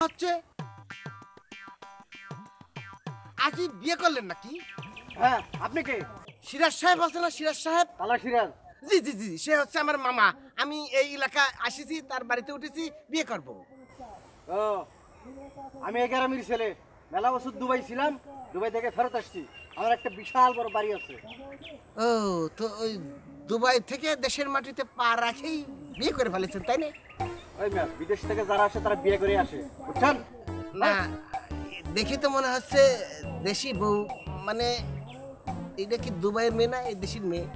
হচ্ছে আজই বিয়ে করলেন নাকি? হ্যাঁ, আপনি কে? সিরাজ সাহেব আছে না? সিরাজ সাহেব? কালা সিরাজ। জি জি জি, সে হচ্ছে আমার মামা। আমি এই এলাকা আসিছি, তার বাড়িতে উঠেছি, বিয়ে করব। ও, আমি এই গ্রামের ছেলে। মেলা বছর দুবাই ছিলাম, দুবাই থেকে ফেরত আসছি। আমার একটা বিশাল বড় বাড়ি আছে। ও, তো ওই দুবাই থেকে দেশের মাটিতে পা রাখেই বিয়ে করে ফেলেছেন, তাই না? ওই মেয়ে, বিদেশ থেকে যারা আসে তারা বিয়ে করে আসে, বুঝছেন? না, দেখি তো মনে হচ্ছে দেশি বউ। মানে এটা কি দুবাইয়ের মেয়ে না এই দেশের মেয়ে?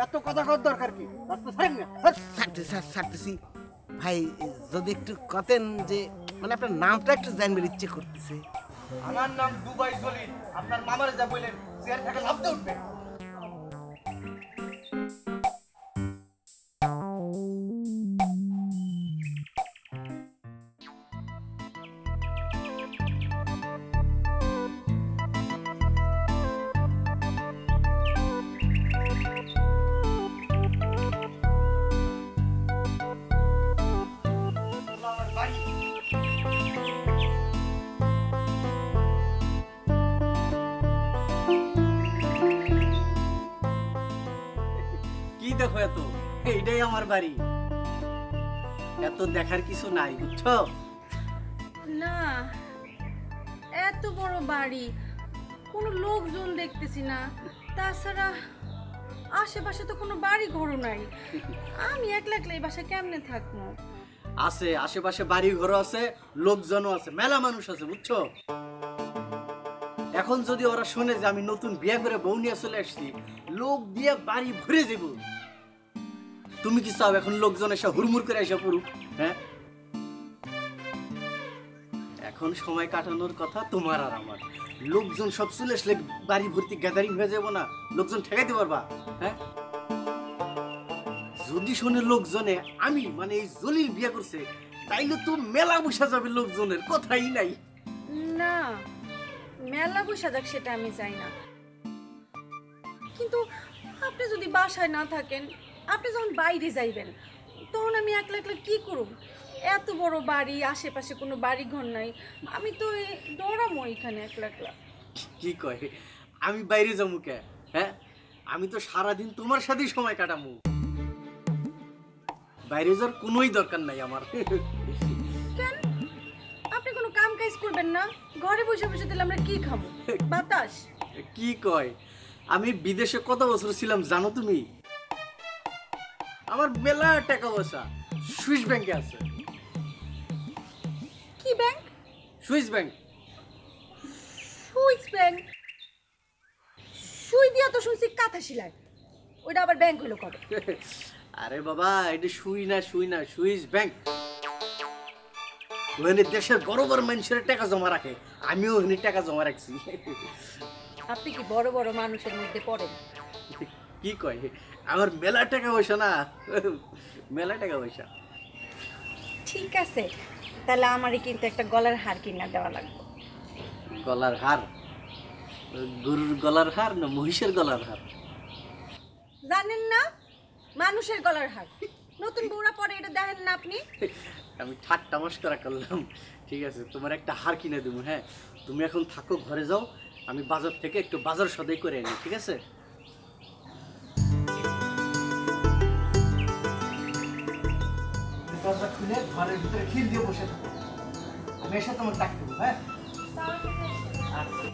এত কথা কর দরকার কি? রাস্তা ছাড়েন না। ছাড়তেছি ভাই, যদি একটু কতেন যে মানে আপনার নামটা একটু জানবার ইচ্ছে করতেছে। আমার নাম দুবাই জলিল। আপনার মামারে যা বললেন, চেয়ার থেকে লাফতে উঠবে। কি দেখো এত? এইটাই আমার বাড়ি। এত দেখার কিছু নাই, বুঝছো? না, এত বড় বাড়ি, কোনো লোকজন দেখতেছি না। তাছাড়া আশেপাশে তো কোনো বাড়ি ঘরও নাই। আমি একলা একলা এই বাসায় কেমনে থাকবো? আছে, আশেপাশে বাড়ি ঘর আছে, লোকজনও আছে, মেলা মানুষ আছে, বুঝছো? এখন যদি ওরা শুনে যে আমি নতুন বিয়ে করে বউ নিয়ে চলে আসছি, লোক দিয়ে বাড়ি ভরে যাব। তুমি কি চাও এখন লোকজন এসে হুড়মুড় করে এসে পড়ুক? হ্যাঁ, এখন সময় কাটানোর কথা তোমার আর আমার। লোকজন সব চলে আসলে বাড়ি ভর্তি গ্যাদারিং হয়ে যাবো না? লোকজন ঠেকাইতে পারবা? হ্যাঁ, যদি শোনে লোকজনে আমি মানে এই জলিল বিয়ে করছে, তাইলে তো মেলা বসা যাবে, লোকজনের কথাই নাই। না, মেলা বসা যাক সেটা আমি চাই না, কিন্তু আপনি যদি বাসায় না থাকেন, আপনি যখন বাইরে যাইবেন, তখন আমি একলা একলা কি করব? এত বড় বাড়ি, আশেপাশে কোনো বাড়ি ঘর নাই, আমি তো দৌড়ামো এখানে একলা একলা। কি কয়, আমি বাইরে যাবো কে? হ্যাঁ, আমি তো সারাদিন তোমার সাথেই সময় কাটাবো। বাইরে যাওয়ার কোনোই দরকার নাই আমার। কেন? আপনি কোনো কাম কাজ করবেন না? ঘরে বসে বসে দিলে আমরা কি খাবো? বাতাস? কি কয়, আমি বিদেশে কত বছর ছিলাম জানো তুমি? আমার মেলা টাকা পয়সা সুইস ব্যাংকে আছে। কি bank? Swiss bank. Swiss bank? সুই দিয়া তো শুনছি কাঁথা সিলাই, ওইটা আবার ব্যাংক হইলো কবে? আরে বাবা, এটা সুই না সুইস ব্যাংক। ওখানে দেশের বড় বড় মানুষের টাকা জমা রাখে, আমিও ওখানে টাকা জমা রাখছি। আপনি কি বড় বড় মানুষের মধ্যে পড়েন? কি কয়, আমার মেলা টাকা পয়সা না, মেলা টাকা পয়সা। ঠিক আছে, তাহলে আমারই কিন্তু একটা গলার হার কিনা দেওয়া লাগবে। গলার হার? গরুর গলার হার না মহিষের গলার হার? জানেন না, মানুষের গলার হার। নতুন বউরা পরে এটা দেখেন না আপনি? আমি ঠাট্টা মশকরা করলাম। ঠিক আছে, তোমার একটা হার কিনে দেবো। হ্যাঁ, তুমি এখন থাকো, ঘরে যাও, আমি বাজার থেকে একটু বাজার সদাই করে আনি, ঠিক আছে? দরজা খুলে ঘরের ভিতরে খিল দিয়ে বসে থাকো, আমি এসে তোমার ডাক দেবো। হ্যাঁ, আচ্ছা।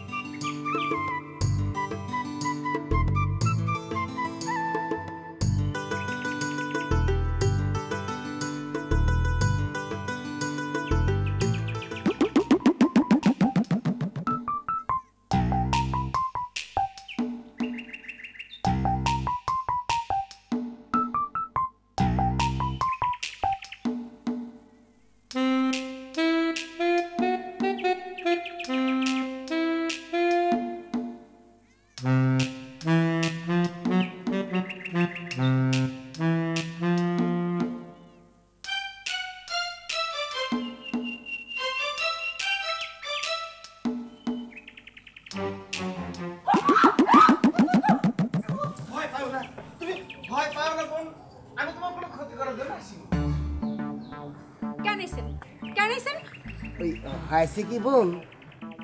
হয়েছে কি বোন,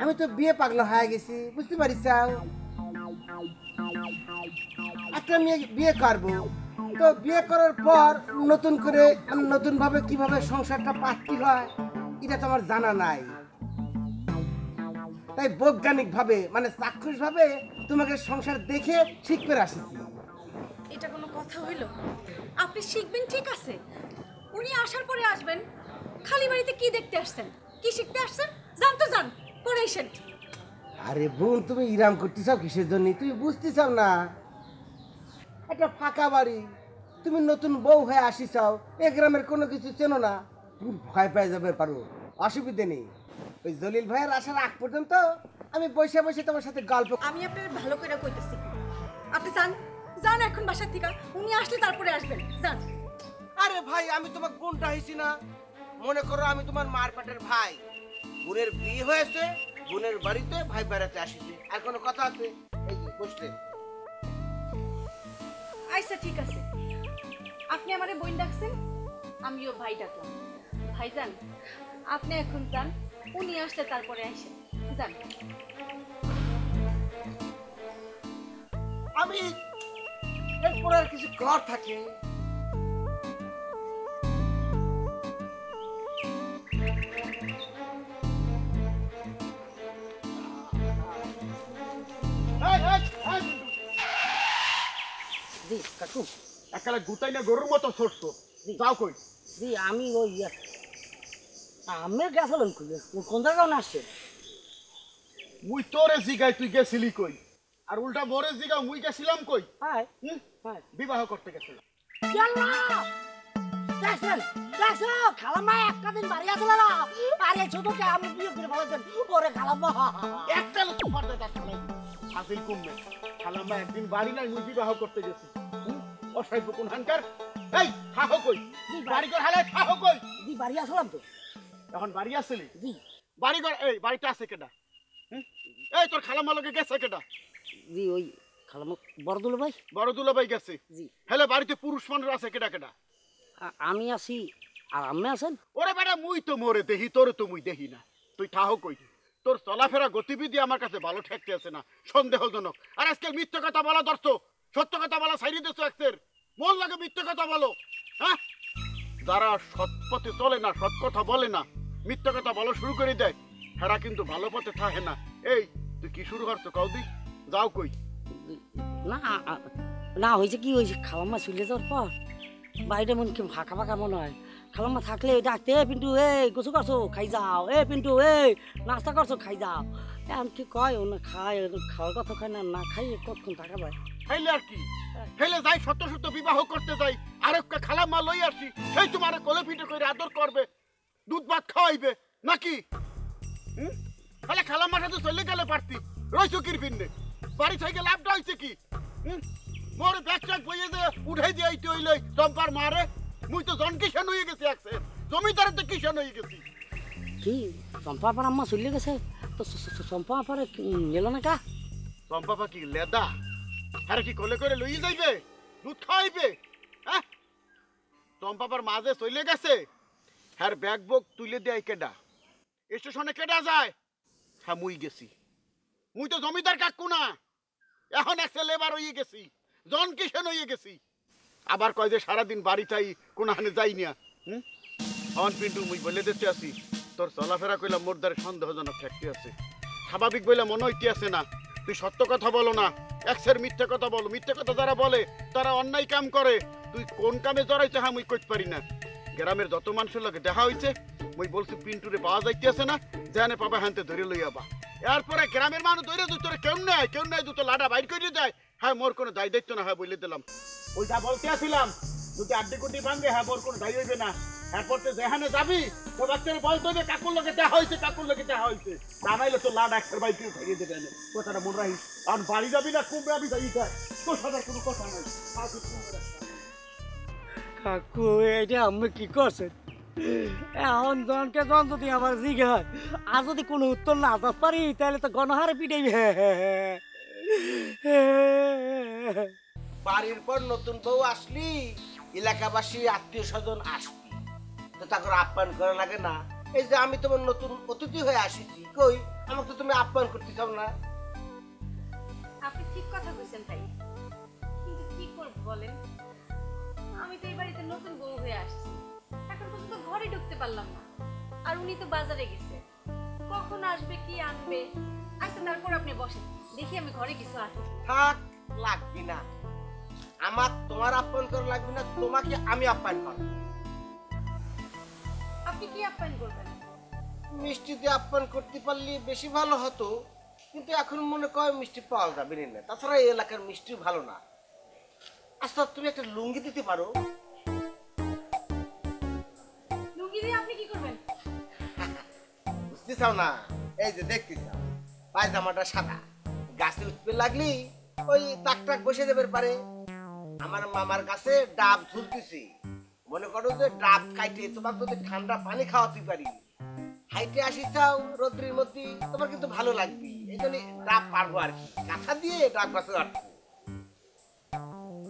আমি তো বিয়ে পাগলা হয়ে গেছি, বুঝতে পারিস? একটা মেয়ে বিয়ে করবো, তো বিয়ে করার পর নতুন করে নতুন ভাবে কিভাবে সংসারটা পাতি হয় এটা তো আমার জানা নাই। তাই বৈজ্ঞানিক ভাবে মানে চাক্ষুষ ভাবে তোমাকে সংসার দেখে শিখতে আসিছি। এটা কোনো কথা হইল? আপনি শিখবেন ঠিক আছে, উনি আসার পরে আসবেন। খালি বাড়িতে কি দেখতে আসছেন, কি শিখতে আসছেন? যান তো যান, পরে এসেন। আরে বোন, তুমি ইরাম করতে চাও কিসের জন্য? তুমি বুঝতে চাও না? একটা ফাঁকা বাড়ি, তুমি নতুন বউ হয়ে আসি চাও, এ গ্রামের কোনো কিছু চেনো না, তুমি ভয় পেয়ে যাবে পারো, অসুবিধে নেই। ওই জলিল ভাইয়ের আসার আগ পর্যন্ত আমি বসে বসে তোমার সাথে গল্প। আমি আপনার ভালো করে কইতেছি, আপনি যান, যান এখন বাসার থেকে। উনি আসলে তারপরে আসবেন, যান। আরে ভাই, আমি তোমার বোনটা হইছি না? মনে করো আমি তোমার মার পেটের ভাই। বোনের বিয়ে হয়েছে, বোনের বাড়িতে ভাই বেড়াতে আসিছে, আর কোনো কথা আছে? এই যে বসলে। আচ্ছা ঠিক আছে, আপনি আমারে বোন ডাকছেন, আমিও ভাই ডাকলাম। ভাইজান আপনি এখন যান, উনি আসলে তারপরে আসেন, যান। আমি এরপর আর কিছু কর থাকে। জি কাকু, একালে গুতাই না গরুর মতো ছড়ছো, যাও কই? জি আমি ওই আমি গেছিলাম কোন জায়গাও না আসছে। মুই তোরে জিগাই তুই গেছিলি কই, আর উল্টা মোরে জিগা মুই গেছিলাম কই? হাই হুম? হাই বিবাহ করতে গেছিলাম। দেখছেন দেখছো খালাম্মা একটা দিন বাড়ি আসলে না, আরে ছোটকে আমি বিয়ে করে বলেছেন ওরে খালাম্মা একটা লোক সুপার দাদা চালাই হাসিল কমবে। খালাম্মা একদিন বাড়ি নাই, মুই বিবাহ করতে গেছি। অসাইব কোন হানকার? এই থাকো কই? বাড়ি ঘর হালাই থাকো কই? জি বাড়ি আসলাম তো। এখন বাড়ি আসলি? জি বাড়ি ঘর এই বাড়িতে আছে কেডা? এই তোর খালাম্মা লগে গেছে কেডা? জি ওই খালাম্মা বড়দুল ভাই। বড় দুলাভাই গেছে। জি হেলে বাড়িতে পুরুষ মানুষ আছে কেডা কেডা? আমি আছি আর আম্মে আছেন। ওরে বেটা মুই তো মোরে দেখি, তোরে তো মুই দেখি না। তুই থাহো কই? তোর চলাফেরা গতিবিধি আমার কাছে ভালো ঠেকতে আছে না, সন্দেহজনক। আর আজকে মিথ্যে কথা বলা ধরছো, সত্য কথা বলা ছাইড়ি দিছো একসের। মন লাগে মিথ্যে কথা বলো, হ্যাঁ? যারা সৎ পথে চলে না, সৎ কথা বলে না, মিথ্যে কথা বলা শুরু করে দেয়, হেরা কিন্তু ভালো পথে থাকে না। এই তুই কি শুরু করছো কৌদি? যাও কই? না না হয়েছে কি হয়েছে, খালাম্মা চলে যাওয়ার পর বাড়িটা মন কি ফাঁকা ফাঁকা মনে হয়। খালাম্মা থাকলে ডাকতে পিন্টু এই গোসু করছো খাই যাও, পিন্টু এই নাস্তা করছো খাই যাও। আমি কি কয় ও না খায়, খাওয়ার কথা খায় না, না খাই কতক্ষণ থাকা যায়। হেলে আর কি, হেলে যাই সত্য সত্য বিবাহ করতে যাই, আরেকটা খালাম্মা লই আসি, সেই তোমার কোলে পিঠে করে আদর করবে, দুধ ভাত খাওয়াইবে নাকি? তাহলে খালাম্মার সাথে চলে গেলে পারতি, রইছো কির ফিরনে? বাড়ি থেকে লাভটা হয়েছে কি? মোর ব্যাগ ট্যাগ বইয়ে যে উঠাই দিয়ে আইতে হইলে চম্পার মারে, মুই তো জন কিষান হয়ে গেছি একসের, জমিদারের তো কিষান হয়ে গেছি। কি চম্পা আপার আম্মা চলে গেছে তো চম্পা আপারে গেল না কা? চম্পা পাখি লেদা, আরে কি কোলে করে লইয়ে যাইবে, দুধ খাওয়াইবে? হ্যাঁ, চম্পাপার মাঝে চলে গেছে, হ্যাঁ ব্যাগ বুক তুলে দেয় কেডা? স্টেশনে কেডা যায়? হ্যাঁ মুই গেছি, মুই তো জমিদার কাকু না, এখন একটা লেবার হয়ে গেছি, জন কিষেন হয়ে গেছি। আবার কয় যে সারাদিন বাড়ি চাই কোনখানে যাই না। অন পিন্টু মুই বলে দিতে আসি, তোর চলাফেরা কইলাম মোর দ্বারে সন্দেহজনক ঠেকতে আছে, স্বাভাবিক বলে মনে হইতে আছে না। তুই সত্য কথা বলো না, একসের মিথ্যে কথা বলো। মিথ্যে কথা যারা বলে তারা অন্যায় কাম করে, তুই কোন কামে জড়াইছে হ্যাঁ মুই কইতে পারি না। গ্রামের যত মানুষের লগে দেখা হইছে, মুই বলছি পিন্টুরে পাওয়া যাইতে আছে না, জানে পাবা হানতে ধরে লই আবা। এরপরে গ্রামের মানুষ ধরে তুই তোর কেউ নাই দুটো লাডা বাইর করে দেয়, হ্যাঁ মোর কোনো দায় দায়িত্ব না, হ্যাঁ বলে দিলাম। ওই যা বলতে আসিলাম, যদি আড্ডি কুটি ভাঙবে, হ্যাঁ মোর কোনো দায় হইবে না। এরপর তো যেখানে যাবি তো বাচ্চারা বলতো যে কাকুর লোকে দেখা হয়েছে, কাকুর লোকে দেখা হয়েছে, তা নাইলে তো লাড একটার বাইক ভেঙে দেবে না, কথাটা মনে রাখিস। আর বাড়ি যাবি না কুমবে আমি যাই, তোর সাথে কোনো কথা নাই। কাকু এটা আমি কি করছেন? এখন জনকে জন যদি আমার জিগায় আর যদি কোনো উত্তর না দিতে পারি তাহলে তো গণহারে পিটাইবে। বাড়ির পর নতুন বউ আসলি, এলাকাবাসী আত্মীয় স্বজন আসবি, তো তাকে আপ্যায়ন করা লাগে না? এই যে আমি তোমার নতুন অতিথি হয়ে আসিছি, কই আমাকে তো তুমি আপ্যায়ন করতে চাও না? আপনি ঠিক কথা বলছেন তাই, কিন্তু কি করব বলেন? আমি তো এই বাড়িতে নতুন বউ হয়ে আসছি, এখন পর্যন্ত ঘরে ঢুকতে পারলাম না। আর উনি তো বাজারে গেছে, কখন আসবে কি আনবে। আচ্ছা তারপর আপনি বসেন, দেখি আমি ঘরে কিছু আনি। থাক, লাগবি না। আমার তোমার আপ্যায়ন করা লাগবে না, তোমাকে আমি আপ্যায়ন করব। আপনি কি আপ্যায়ন করবেন? মিষ্টি দিয়ে আপ্যায়ন করতে পারলে বেশি ভালো হতো, কিন্তু এখন মনে কয় মিষ্টি পাওয়া যাবে না। তাছাড়া এই এলাকার মিষ্টি ভালো না। আচ্ছা তুমি একটা লুঙ্গি দিতে পারো? লুঙ্গি দিয়ে আপনি কি করবেন? বুঝতে চাও না? এই যে দেখতে চাও, পায়জামাটা সাদা, গাছে উঠতে লাগলি ওই টাক টাক বসে দেবে পারে। আমার মামার কাছে ডাব ঝুলতেছি, মনে করো যে ডাব কাইটে তোমার যদি ঠান্ডা পানি খাওয়াতে পারি, হাইটে আসি চাও রোদ্রের মধ্যে, তোমার কিন্তু ভালো লাগবে। এই জন্য ডাব পারবো আর কি, কাঁথা দিয়ে ডাব গাছে আটবো।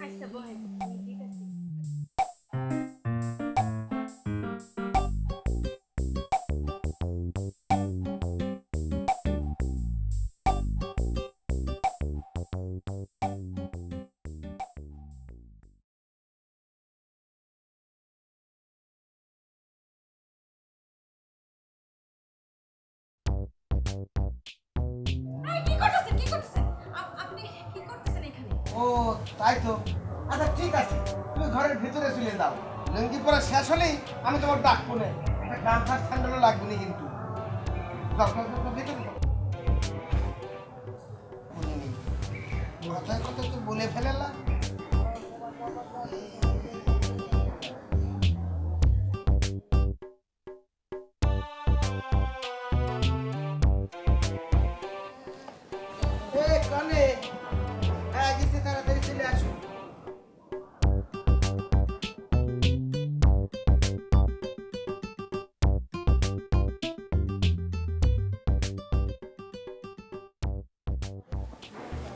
আচ্ছা বহেন, ঠিক আছে। কি করতেছেন, কি করতেছেন? আপনি কি করতেছেন এখানে? ও তাই তো। আচ্ছা ঠিক আছে, তুমি ঘরের ভিতরে চলে যাও, লুঙ্গি পরা শেষ হলেই আমি তোমার ডাকবো না। একটা গামছার ঠান্ডাও লাগবে না কিন্তু। যাও, যাও, যাও, ভিতরে যাও। কথায় কথায় তো বলে ফেলেলা। কানে হ্যাঁ গেছে, তাড়াতাড়ি চলে আসো।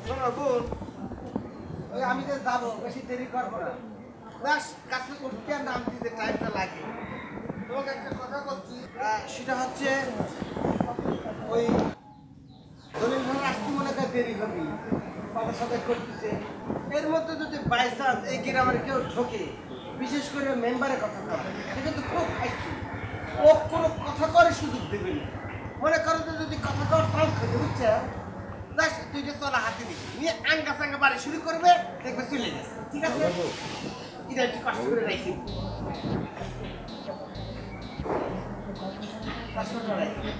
শোনো বোন, ওই আমি যে যাবো, বেশি দেরি করবো না। ব্যাস কাছে উঠতে আর নাম দিতে টাইমটা লাগে। তোমাকে একটা কথা বলছি, সেটা হচ্ছে ওই দলিল ভাঙা আসতে মনে হয় দেরি হবে, বাবার সাথে করতেছে। এর মধ্যে যদি বাই চান্স এই গ্রামের কেউ ঢোকে, বিশেষ করে মেম্বারের কথা কয়, এটা কিন্তু খুব হাইছি। ও কোনো কথা করে সুযোগ দেবে না। মনে করো যে যদি কথা কর টান খেতে, বুঝছে? জাস্ট দুইটা তলা হাতে দিবে, নিয়ে আঙ্গা সাঙ্গা বাড়ি শুরু করবে, দেখবে চলে গেছে। ঠিক আছে, এটা একটু কষ্ট করে রাখি, কষ্ট করে রাখি।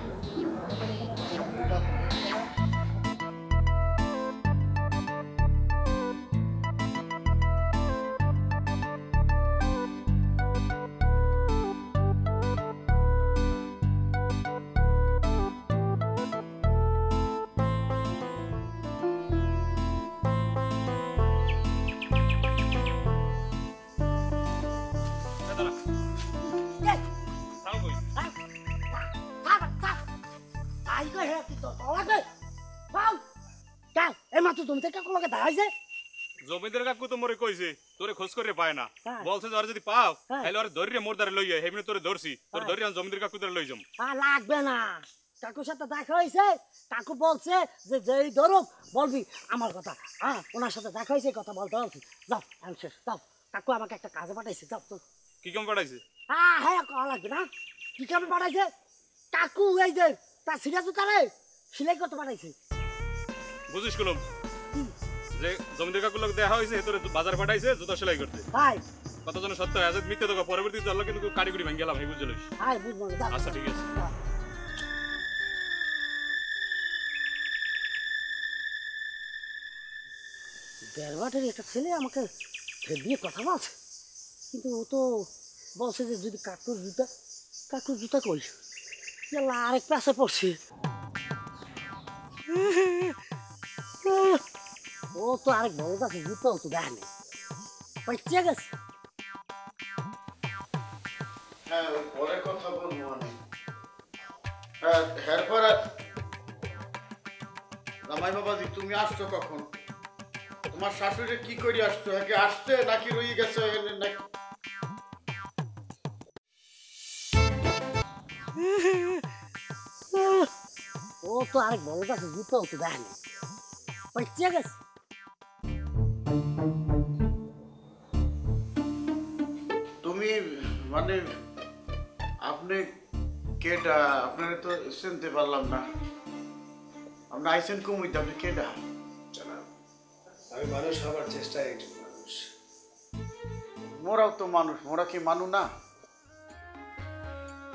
জমিদার কাকু তো মরে কইছে তোরে খোঁজ করে পায় না, হ্যাঁ। বলছে যে ওরে যদি পাও হ্যাঁ। তাহলে ওরে ধরিয়ে মোর দ্বারে লইয়া হেমনে তোরে ধরছি, তোর হ্যাঁ। ধরিয়ে জমিদার কাকু দ্বারে লই যাম। লাগবে না, কাকুর সাথে দেখা হয়েছে, কাকু বলছে যে যেই ধরুক বলবি আমার কথা। হ্যাঁ, ওনার সাথে দেখা হয়েছে, কথা বলতে বলছি। যাও শেষ, যাও। কাকু আমাকে একটা কাজে পাঠাইছে, যাও তো। কি কাম পাঠাইছে? হ্যাঁ হ্যাঁ, কয়া লাগবে না। কি কামে পাঠাইছে? কাকু এই যে তার সিরা জুতারে সেলাই করতে পাঠাইছে। বুঝিস কলম যে জমিদার কাকুর লোক দেখা হয়েছে তোরে বাজার পাঠাইছে জুতা সেলাই করতে। হাই কত জন সত্য আছে মিথ্যে তোকে পরবর্তীতে আল্লাহ কিন্তু কারিগরি ভাঙ গেলাম, এই বুঝলিস? হাই, বুঝবো না, যাও। আচ্ছা ঠিক আছে। যাও। বেরবাটের একটা ছেলে আমাকে দিয়ে কথা বলছে, কিন্তু ও তো বলছে যে যদি কাকুর জুতা কই আরেক পাশে পড়ছে। ও তো আরেক বড় কাছে জুতাও তো দেখেনি, পাইছে গেছে। হ্যাঁ, ওই পরে কথা বলবো আমি। হ্যাঁ, এরপরে জামাই বাবাজি তুমি আসছো কখন? তোমার শাশুড়ি কি করে আসছো? আগে আসছে নাকি রয়ে গেছে নাকি? ও তো আরেক বড় কাছে জুতো তো দেখেনি পাইছে গেছে। তুমি মানে আপনি কেডা? আপনারা তো চিনতে পারলাম না। আপনি আইসেন কুমিতে, আপনি কেডা? আমি মানুষ হবার চেষ্টায় একজন মানুষ। মোরাও তো মানুষ, মোরা কি মানু না?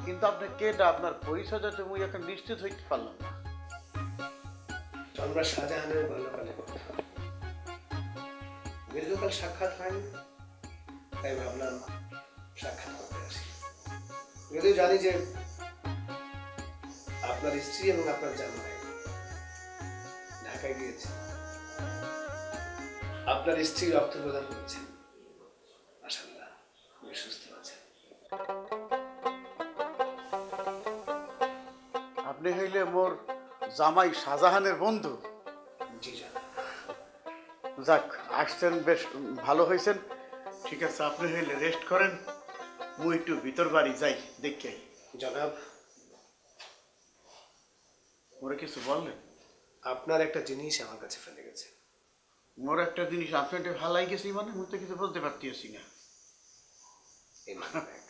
কিন্তু আপনি কেডা? আপনার পরিচয় যাতে মুই এখন নিশ্চিত হইতে পারলাম না। সম্রাট শাহজাহানের বাল্যকালে দীর্ঘকাল সাক্ষাৎ হয়নি, তাই ভাবলাম সাক্ষাৎ করতে আসি। যদিও জানি যে আপনার স্ত্রী এবং আপনার জামাই ঢাকায় গিয়েছে, আপনার স্ত্রী রক্ত প্রদান করেছেন, মাশাআল্লাহ উনি সুস্থ আছেন। আপনি হইলে মোর জামাই শাহজাহানের বন্ধু? জি জানাব। যাক, আসছেন, বেশ ভালো হয়েছেন। ঠিক আছে, আপনি হইলে রেস্ট করেন, মুই একটু ভিতর বাড়ি যাই, দেখে জনাব, মোরে কিছু বললেন? আপনার একটা জিনিস আমার কাছে ফেলে গেছে। মোর একটা জিনিস আপনার ভালাই গেছি, মানে মুই তো কিছু বলতে পারতেছি না। এই money bag.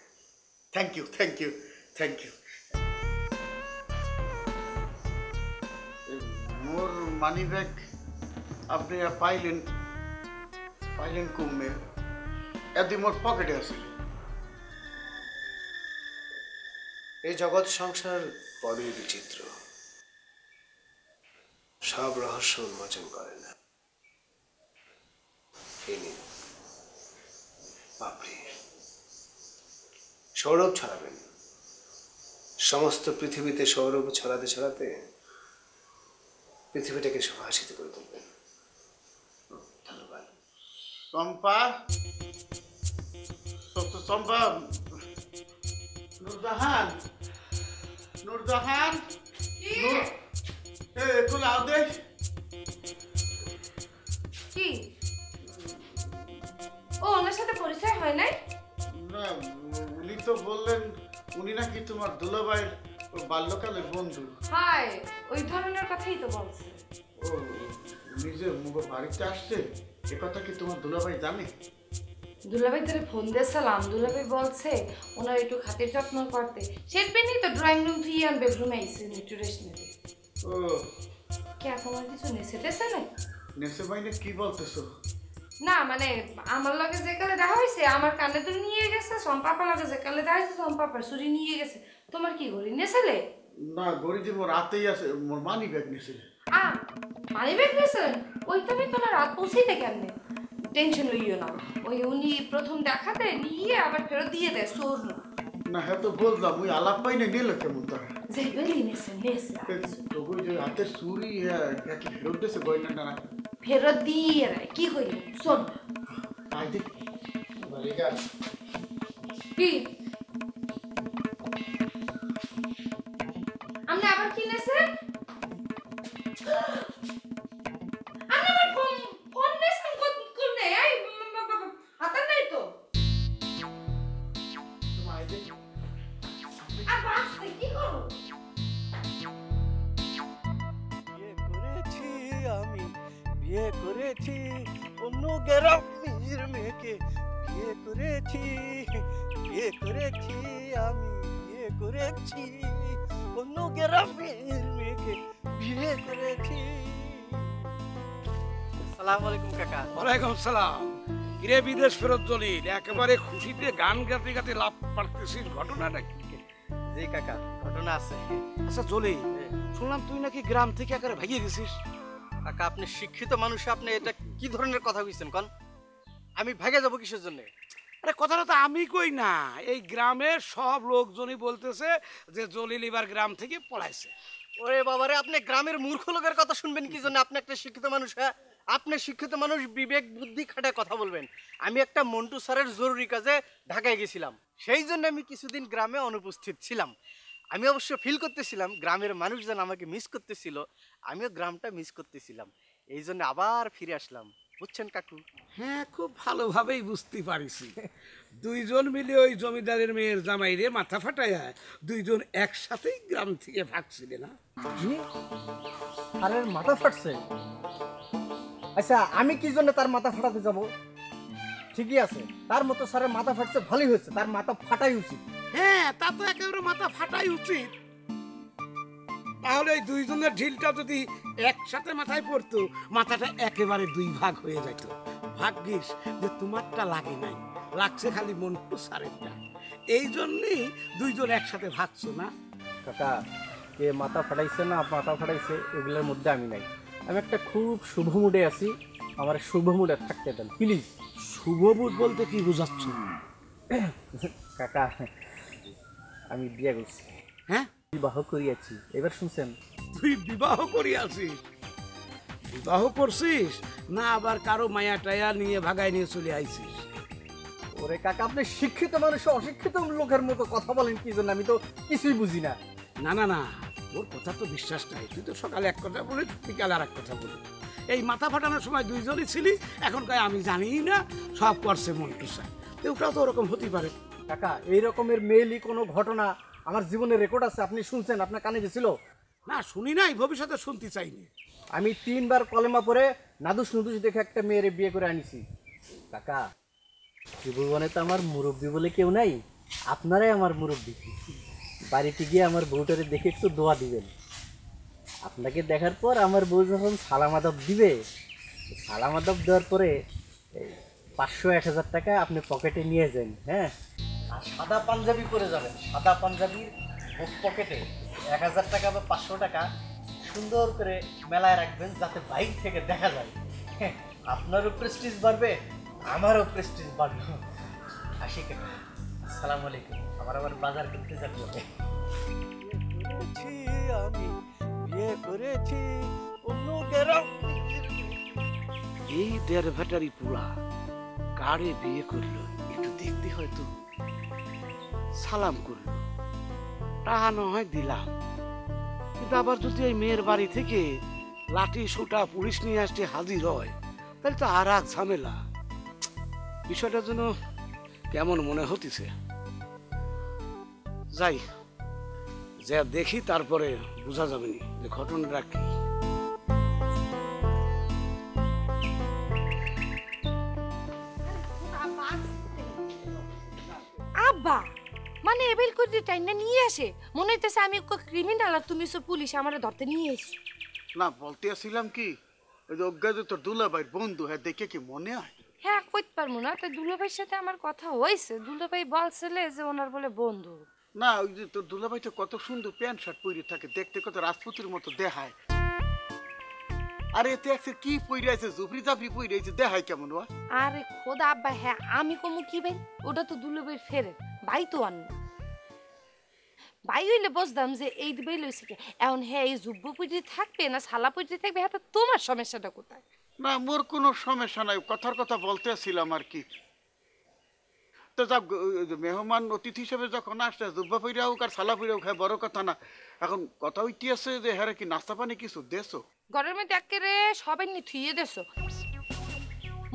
Thank you, thank you, thank you. More money bag আপনি পাইলেন? পাইলেন কমে? এদি মোর পকেটে আছে। এই জগৎ সংসার বড়ই বিচিত্র, সব রহস্য উন্মোচন করে না। এই নিন পাপড়ি, সৌরভ ছড়াবেন। সমস্ত পৃথিবীতে সৌরভ ছড়াতে ছড়াতে পৃথিবীটাকে সুভাষিত করে তুলবেন। ধন্যবাদ। চম্পা, চম্পা, নুরজাহান, নুরজাহান, একটু লাও দে। কি ও ওনার সাথে পরিচয় হয় নাই? না, উনি তো বললেন উনি নাকি তোমার দুলাভাইয়ের বাল্যকালের বন্ধু। হাই, ওই ধরনের কথাই তো বলছে। ও উনি যে বাড়িতে আসছে, এ কথা কি তোমার দুলাভাই জানে? দুলাভাই তোরে ফোন দিয়েছিলাম, দুলাভাই বলছে ওনার একটু খাতির যত্ন করতে। সেটবেনই তো ড্রয়িং রুম থেকে আন বেডরুমে আইসে একটু রেস্ট নেবে। ও কে তোমার কিছু নেছে টেছে নাই? নেসে মাইনে কি বলতেছো? না মানে আমার লগে যে কালে দেখা হয়েছে, আমার কানে তো নিয়ে গেছে। সম্পাপার লগে যে কালে দেখা হয়েছে, সম্পাপার চুরি নিয়ে গেছে। তোমার কি ঘড়ি নেছিলে? না, গড়ি যে মোর রাতেই আছে, মোর মানি ব্যাগ নিছে। মানি ব্যাগ নিয়েছিলেন? ওই তুমি তো না রাত পৌঁছেইতে কেমনে? টেনশন লইও না, ওই উনি প্রথম দেখাতে নিয়ে আবার ফেরত দিয়ে দেয়, চোর না। না, হ্যাঁ তো বললাম, ওই আলাপ পাই না, নিল কেমন তারা? যে বেলি নেছে নেছে তবু যে হাতের চুরি, হ্যাঁ কি ফেরত দিয়েছে গয়না না? ফেরত দিয়ে দেয়। কি হইল শোন, আই দেখ মালিকা, কি আপনি আবার কি নেছেন? আপনি আবার ফোন নেছেন কোন নেই? এই হাতে নাই তো। আই দেখ আর বাসতে কি করো? বিয়ে করেছি আমি, বিয়ে করেছি অন্য গ্রামের মেয়েকে। বিয়ে করেছি, বিয়ে করেছি আমি, বিয়ে করেছি অন্য গ্রামের মেয়েকে। বিয়ে করেছি। আসসালামু আলাইকুম কাকা। ওয়ালাইকুম সালাম। কিরে বিদেশ ফেরত জলিল, একেবারে খুশিতে গান গাতে গাতে লাভ পারতেছিস, ঘটনাটা কি? জি কাকা, ঘটনা আছে। আচ্ছা জলিল, শুনলাম তুই নাকি গ্রাম থেকে একেবারে ভাগিয়ে গেছিস। কাকা, আপনি শিক্ষিত মানুষ, আপনি এটা কি ধরনের কথা কইছেন কোন? আমি ভাগে যাব কিসের জন্য? আরে কথাটা তো আমি কই না, এই গ্রামের সব লোকজনই বলতেছে যে জলিল এবার গ্রাম থেকে পলাইছে। ওরে বাবারে, আপনি গ্রামের মূর্খ লোকের কথা শুনবেন কি জন্য? আপনি একটা শিক্ষিত মানুষ, হ্যাঁ আপনি শিক্ষিত মানুষ, বিবেক বুদ্ধি খাটায় কথা বলবেন। আমি একটা মন্টু স্যারের জরুরি কাজে ঢাকায় গেছিলাম, সেই জন্য আমি কিছুদিন গ্রামে অনুপস্থিত ছিলাম। আমি অবশ্য ফিল করতেছিলাম গ্রামের মানুষজন আমাকে মিস করতেছিল, আমিও গ্রামটা মিস করতেছিলাম, এই জন্য আবার ফিরে আসলাম। বুঝছেন কাকু? হ্যাঁ, খুব ভালোভাবেই বুঝতে পারিছি। দুইজন মিলে ওই জমিদারের মেয়ের জামাইরে মাথা ফাটাইয়া দুইজন একসাথেই গ্রাম থেকে ভাগছিলে না? আরে মাথা ফাটছে? আচ্ছা আমি কি জন্য তার মাথা ফাটাতে যাব? ঠিকই আছে, তার মতো স্যারের মাথা ফাটছে, ভালোই হয়েছে, তার মাথা ফাটাই উচিত। হ্যাঁ, তা তো একেবারে মাথা ফাটাই উচিত। তাহলে এই দুইজনের ঢিলটা যদি একসাথে মাথায় পড়তো, মাথাটা একেবারে দুই ভাগ হয়ে যেত। ভাগ্যিস যে তোমারটা লাগে নাই, লাগছে খালি মন্টু স্যারেরটা। এই জন্যই দুইজন একসাথে ভাগছো না? কাকা, কে মাথা ফাটাইছে না মাথা ফাটাইছে এগুলোর মধ্যে আমি নাই। আমি একটা খুব শুভ মুডে আছি, আমার শুভ মুডে থাকতে দেন প্লিজ। শুভ বুধ বলতে কি বুঝাচ্ছ? কাকা, আমি বিয়ে করছি। হ্যাঁ, বিবাহ করিয়াছি, এবার শুনছেন? তুই বিবাহ করিয়াছিস? বিবাহ করছিস না আবার কারো মায়া টায়া নিয়ে ভাগায় নিয়ে চলে আইছিস? ওরে কাকা, আপনি শিক্ষিত মানুষ অশিক্ষিত লোকের মতো কথা বলেন কি জন্য? আমি তো কিছুই বুঝি না। না না না, তোর কথা তো বিশ্বাস নাই। তুই তো সকালে এক কথা বলে বিকালে আর এক কথা বলি। এই মাথা ফাটানোর সময় দুইজনই ছিলি, এখন কয় আমি জানি না, সব করছে মন্টু স্যার। ওটাও তো ওরকম হতে পারে। কাকা, এই রকমের মেইলি কোনো ঘটনা আমার জীবনে রেকর্ড আছে, আপনি শুনছেন? আপনার কানে গেছিল? না, শুনি নাই, ভবিষ্যতে শুনতে চাইনি। আমি 3 বার কলেমা পরে নাদুস নুদুস দেখে একটা মেয়েরে বিয়ে করে আনিছি। কাকা, ত্রিভুবনে তো আমার মুরব্বী বলে কেউ নাই, আপনারাই আমার মুরব্বী। বাড়িতে গিয়ে আমার বউটারে দেখে একটু দোয়া দিবেন। আপনাকে দেখার পর আমার বউ যখন সালাম আদব দিবে, সালাম আদব দেওয়ার পরে 500-1000 টাকা আপনি পকেটে নিয়ে যান। হ্যাঁ, আর সাদা পাঞ্জাবি পরে যাবেন, সাদা পাঞ্জাবির বুক পকেটে 1000 টাকা বা 500 টাকা সুন্দর করে মেলায় রাখবেন, যাতে বাইরে থেকে দেখা যায়। হ্যাঁ, আপনারও প্রেস্টিজ বাড়বে, আমারও প্রেস্টিজ বাড়বে। আসি কাকা, আসসালামু আলাইকুম। আমার আবার বাজার করতে যেতে হবে। আমি বিয়ে করেছি অন্য গ্রাম। এই দেড় ভেটারি পোলা কারে বিয়ে করলো একটু দেখতে হয়তো। সালাম করলো, টাকা না হয় দিলাম, কিন্তু আবার যদি এই মেয়ের বাড়ি থেকে লাঠি সোটা পুলিশ নিয়ে আসতে হাজির হয়, তাহলে তো আর এক ঝামেলা। বিষয়টা যেন কেমন মনে হতেছে। যাই, যা দেখি তারপরে বোঝা যাবে না যে ঘটনাটা কি। আব্বা মানে এবেল করে টাইনা নিয়ে আসে, মনে হইতেছে আমি ক্রিমিনাল আর তুমি সব পুলিশ আমারে ধরতে নিয়ে এসো। না, বলতে আসছিলাম কি, ওই যে অজ্ঞাত তোর দুলাভাইয়ের বন্ধু, হ্যাঁ দেখে কি মনে হয়? হ্যাঁ, কইতে পারবো না, তো দুলাভাইয়ের সাথে আমার কথা হয়েছে। দুলাভাই বলছিলে যে ওনার বলে বন্ধু। না, ওই যে তোর দুলাভাইটা কত সুন্দর প্যান্ট শার্ট পরে থাকে, দেখতে কত রাজপুতের মতো দেখায়। আরে এতে একসে কি পরে আছে, জুফরি জাফরি পরে আছে, দেখায় কেমন? আরে খোদা আব্বা, হ্যাঁ আমি কমু কি ভাই, ওটা তো দুলাভাইয়ের ফেরে ভাই তো আন না। ভাই হইলে বুঝতাম যে এই দিবাই লইছে কি। এখন হ্যাঁ এই জুব্বু পুজো থাকবে না সালা পুজো থাকবে, হ্যাঁ তোমার সমস্যাটা কোথায়? না, মোর কোনো সমস্যা নাই, কথার কথা বলতে আসছিলাম আর কি। তো যাক, মেহমান অতিথি হিসেবে যখন আসছে, জুব্বা পইরা হোক আর সালা পইরা হোক, হ্যাঁ বড় কথা না। এখন কথা হইতে আছে যে হ্যাঁ কি নাস্তা পানি কিছু দেছো? ঘরের মধ্যে একেবারে সবাই নিয়ে থুইয়ে দেছো,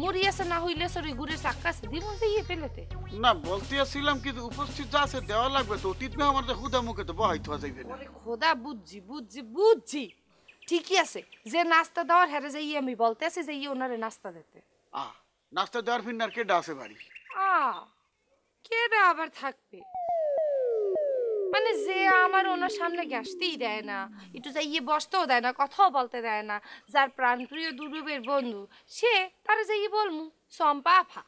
মুড়ি আছে না হইলে সরি গুড়ের চাক্কা আছে দিব যে ইয়ে ফেলেতে। না, বলতে আসছিলাম কিন্তু উপস্থিত যা আছে দেওয়া লাগবে তো। অতীত মেহমান যে হুদা মুখে তো বহাই থাকা যাইবে না। ওরে খোদা, বুঝছি বুঝছি বুঝছি, ঠিকই আছে। যে নাস্তা দেওয়ার হ্যারে যাই আমি বলতে আছি যে ইয়ে ওনারে নাস্তা দিতে। নাস্তা দেওয়ার ফির কেডা আছে বাড়ি? কেডা আবার থাকবে মানে যে আমার ওনার সামনে আসতেই দেয় না, একটু যাইয়ে বসতেও দেয় না, কথাও বলতে দেয় না, যার প্রাণপ্রিয় দুরুবের বন্ধু, সে তারা যাইয়ে বলমু চম্পা আফা।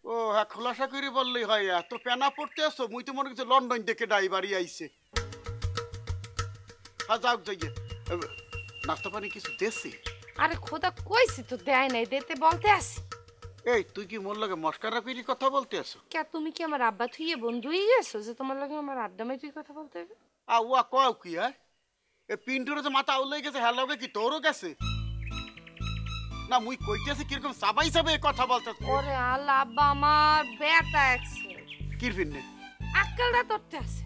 ও হ্যাঁ, খোলাসা করে বললেই হয়। এত পেনা পড়তে আসো, মুই তো মনে করছি লন্ডন থেকে ডাই বাড়ি আইছে। হ্যাঁ যাও, যাইয়ে নাস্তা পানি কিছু দেছি? আরে খোদা কইছি তো দেয় নাই, দিতে বলতে আসি। এই তুই কি মোর লগে মস্কারা করি কথা বলতে আসো? কে তুমি কি আমার আব্বা থুইয়ে বন্ধুই গেছো যে তোমার লগে আমার আড্ডা মাই তুই কথা বলতে হবে? ওয়া কও কি? হ্যাঁ, এ পিন্টুরে যে মাথা আউলাই গেছে, হ্যাঁ লগে কি তোরও গেছে? না, মুই কইতেছি কিরকম সাবাই সাবাই কথা বলতে। ওরে আল্লাহ, আব্বা আমার বেটা একছে কির ফিরনে আক্কেলটা তোরতে আছে।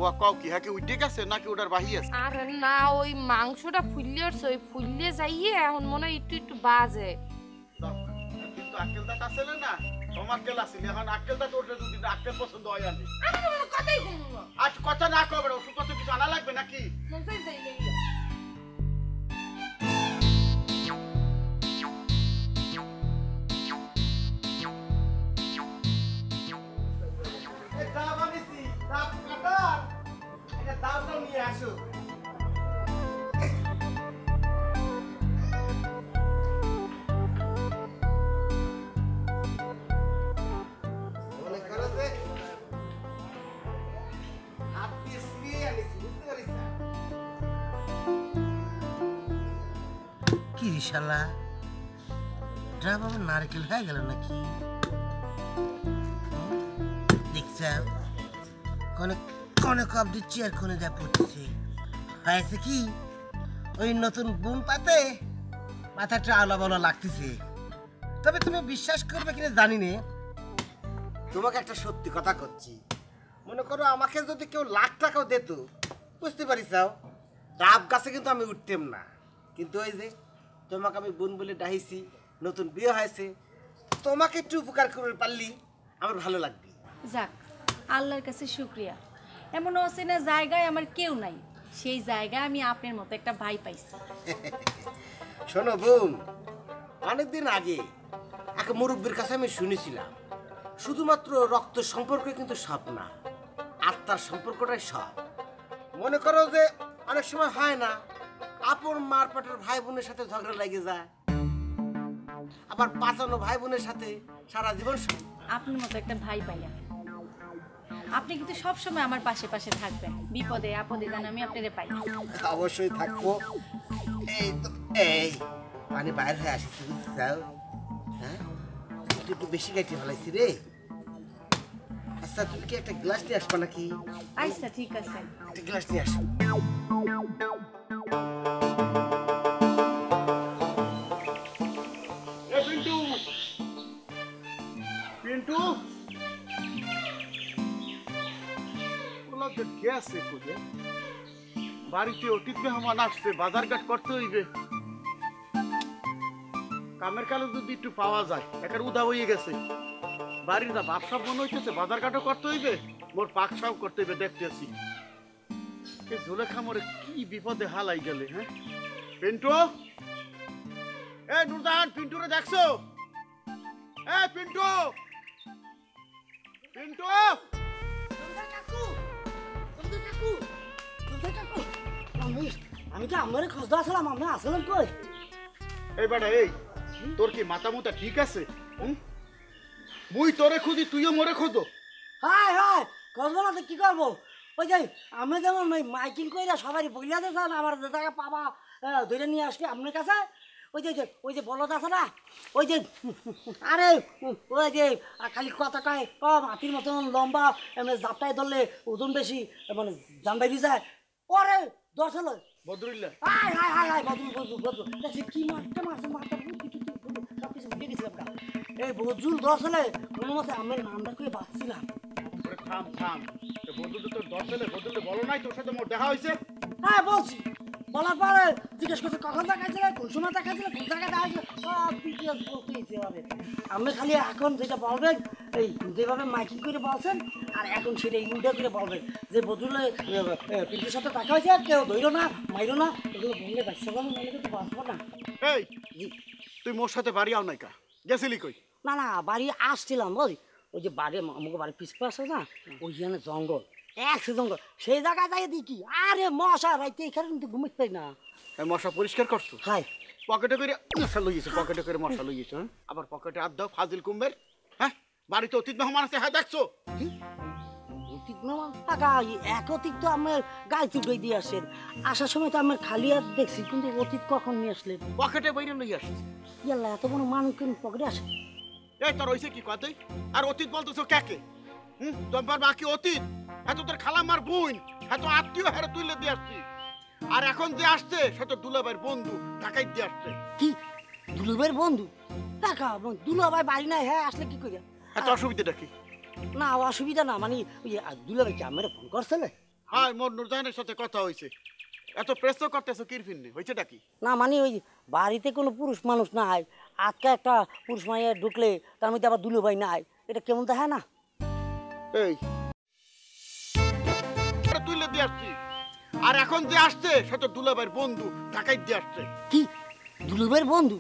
ওয়া কও কি? হ্যাঁ কি উঠে গেছে নাকি ওটার বাহি আছে? আরে না, ওই মাংসটা ফুললে উঠছে, ওই ফুললে যাইয়ে এখন মনে হয় একটু একটু বাজে। কিন্তু আক্কেল দাঁত আছে না, তোমার কেল আছে, এখন আক্কেল দাঁত ওঠে যদি আক্কেল পছন্দ হয় আমি। আমি তো কোনো কথাই বলবো না। আজ কথা না কবে, ওষুধ পত্র কিছু আনা লাগবে নাকি? মন চাই যাই লই ডাব আনিছি, ডাব কাটার এটা ডাবটা নিয়ে আসো। মনে করো যে হাত দিয়ে ছিঁড়িয়ে আনিছি, বুঝতে পারিস না? কি রে শালা, ডাব আমার নারকেল হয়ে গেল নাকি? দেখছ কোনে কোনে কপ দিচ্ছি আর কোনে যা পড়তেছে। হয়েছে কি, ওই নতুন বুন পাতে মাথাটা আলা বলা লাগতেছে। তবে তুমি বিশ্বাস করবে কিনা জানি না, তোমাকে একটা সত্যি কথা করছি। মনে করো আমাকে যদি কেউ লাখ টাকাও দিত, বুঝতে পারিস ডাব গাছে কিন্তু আমি উঠতাম না। কিন্তু ওই যে তোমাকে আমি বোন বলে ডাহিছি, নতুন বিয়ে হয়েছে, তোমাকে একটু উপকার করে পারলি আমার ভালো লাগবে। যাক, আল্লাহর কাছে শুকরিয়া। এমন অচেনা জায়গায় আমার কেউ নাই, সেই জায়গায় আমি আপনার মতো একটা ভাই পাইছি। শোনো বোন, অনেকদিন আগে এক মুরব্বীর কাছে আমি শুনেছিলাম, শুধুমাত্র রক্ত সম্পর্ক কিন্তু সব না, আত্মার সম্পর্কটাই সব। মনে করো যে অনেক সময় হয় না, আপন মার পেটের ভাই বোনের সাথে ঝগড়া লেগে যায়, আবার পাঁচানো ভাই বোনের সাথে সারা জীবন আপনার মতো একটা ভাই পাইয়া আপনি কিন্তু সবসময় আমার পাশে পাশে থাকবেন, বিপদে আপদে যেন আমি আপনারে পাই। অবশ্যই থাকবো। এই তো এই পানি বাইর হয়ে আসিস, বুঝছাও? হ্যাঁ, একটু বেশি গাইতে ফেলাইছি রে। আচ্ছা তুমি কি একটা গ্লাস নিয়ে আসবা নাকি? আচ্ছা ঠিক আছে। একটা গ্লাস নিয়ে আসো। এ পিন্টু, পিন্টু, ওলা তো গেছে কোথায়? বাড়িতে অতীত মেহমান আসছে, বাজারঘাট করতে হইবে। কামের কালে যদি একটু পাওয়া যায়, একার উদা হয়ে গেছে। বাড়ির না ভাবসা মনে হইতেছে, বাজারঘাটও করতে হইবে, মোর পাক সাও করতে হইবে, দেখতেছি। এই জুলেখা মোরে কি বিপদে হালাই গেলে। হ্যাঁ পিন্টু, এ নুরজাহান, পিন্টুরে দেখছো? এ পিন্টু, পিন্টু, আমি কি আমার খোঁজদা আসলাম, আমি আসলাম কই? এই বেটা, এই তোর কি মাথা মুতা ঠিক আছে? মুই তোরে খুঁজি, তুইও মোরে খোঁজো। হাই হাই, খোঁজবো না তো কি করবো? ওই যে আমি যেমন মাইকিং করে সবাই বইলা দেন, আমার যে টাকা পাবা ধরে নিয়ে আসবে আপনার কাছে। ওই যে বলদ আছে না, ওই যে আরে ওই যে খালি কথা কয়, কম হাতির মতন লম্বা, এমনি জাপটায় ধরলে ওজন বেশি, মানে জান বাইরে যায়। ওরে দশ হলো Badrullah, hi hi hi hi, Badrul Badrul Badrul দেখছি কি মারতে মারছে, মারতে সব কিছু ভুলে গেছিলাম। এই বদরুল দশ হলে কোনো মতে আমার নামটা করে বাঁচছিলাম। থাম থাম, বদরুল তোর দশ হলে বদরুলে বলো নাই তোর সাথে মোর দেখা হয়েছে? হ্যাঁ বলছি, বলার পরে জিজ্ঞেস করছে কখন দেখাইছিল, কোন সময় দেখাইছিল, কোন জায়গায় দেখাইছিল, সব ডিটেলস বলতে হবে। আমি খালি এখন যেটা বলবেন, এই যেভাবে মাইকিং করে বলছেন, আর এখন সেটা ইউটা করে বলবেন যে বদলে পিন্টুর সাথে দেখা হয়েছে, কেউ ধরো না মাইরো না, এগুলো বললে বাচ্চা বলো, নাহলে কিন্তু বাঁচবো না। এই তুই মোর সাথে বাড়ি আও নাই কা, গেছিলি কই? না না, বাড়ি আসছিলাম, ওই ওই যে বাড়ি আমাকে বাড়ির পিছপা আছে না, ওইখানে জঙ্গল, একশো জঙ্গল, সেই জায়গায় যাই দেখি আরে মশা রাইতে এখানে কিন্তু ঘুমাইতে পারি না। মশা পরিষ্কার করছো? হাই পকেটে করে মশা লইয়েছে, পকেটে করে মশা লইয়েছে। হ্যাঁ আবার পকেটে হাত দাও, ফাজিল কুম্বের। হ্যাঁ বাড়িতে অতীত মেহমান আছে, হ্যাঁ দেখছো? অতীত মেহমান টাকা এক অতীত তো আমার গায়ে চুটাই দিয়ে আসেন, আসার সময় তো আমার খালি হাত দেখছি, কিন্তু অতীত কখন নিয়ে আসলেন? পকেটে বইরে লই আসছে। ইয়াল্লা, এত কোনো মানুষ কেন পকেটে আসে? এই তোর হইছে কি কথাই? আর অতীত বলতেছো কাকে? তোমার মা কি অতীত? এত তোর খালামার বোন, এত আত্মীয় হারে তুলে দিয়ে আসছি। আর এখন যে আসছে সে তো দুলাভাইয়ের বন্ধু, ঢাকায় দিয়ে আসছে। কি দুলাভাইয়ের বন্ধু? টাকা দুলাভাই বাড়ি নাই, হ্যাঁ আসলে কি করিয়া? এত অসুবিধাটা কি? না অসুবিধা না, মানে ওই দুলাভাই কি আমার ফোন করছে? হ্যাঁ মোর নুরজাহানের সাথে কথা হয়েছে। এত প্রেস করতেছো কির ফিরনি হয়েছেটা কি? না মানে ওই বাড়িতে কোনো পুরুষ মানুষ নাই, আজকে একটা পুরুষ মাইয়া ঢুকলে তার মধ্যে আবার দুলু ভাই নাই, এটা কেমন দেখা না? এই তুইলে দিয়ে আসছি, আর এখন যে আসছে সে তো দুলাভাইয়ের বন্ধু, ঢাকায় দিয়ে আসছে। কি দুলু ভাইয়ের বন্ধু?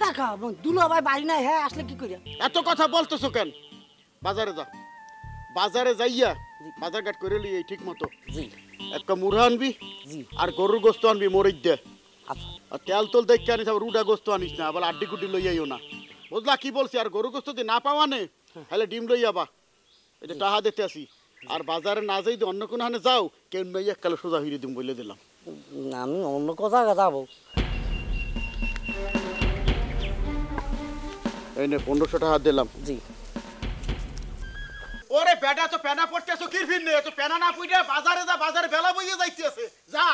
দেখা দুলু ভাই বাড়ি নাই, হ্যাঁ আসলে কি করিয়া? এত কথা বলতেছো কেন? বাজারে যা, বাজারে যাইয়া বাজার ঘাট করে লিয়ে ঠিক মতো জি একটা মুড়া আনবি জি আর গরুর গোস্ত আনবি মরিচ দে, আচ্ছা আর তেল তোল দেখে আনিস, আবার রুডা গোস্ত আনিস না, আবার আড্ডি কুড্ডি লইয়াইও না, বুঝলা কি বলছি? আর গরু গোস্ত যদি না পাওয়া নে তাহলে ডিম লইয়াবা, এটা টাহা দিতে আসি। আর বাজারে না যাই অন্য কোনো হানে যাও, কেউ নই এককালে সোজা হইরে দিম বলে দিলাম। আমি অন্য কোথাও যাবো। এই নে 1500 টাকা দিলাম। জি ওরে বেটা তো পেনা পড়তেছো কির ফির নে, তো পেনা না পুইটা বাজারে যা, বাজারে বেলা বইয়ে যাইতেছে যা।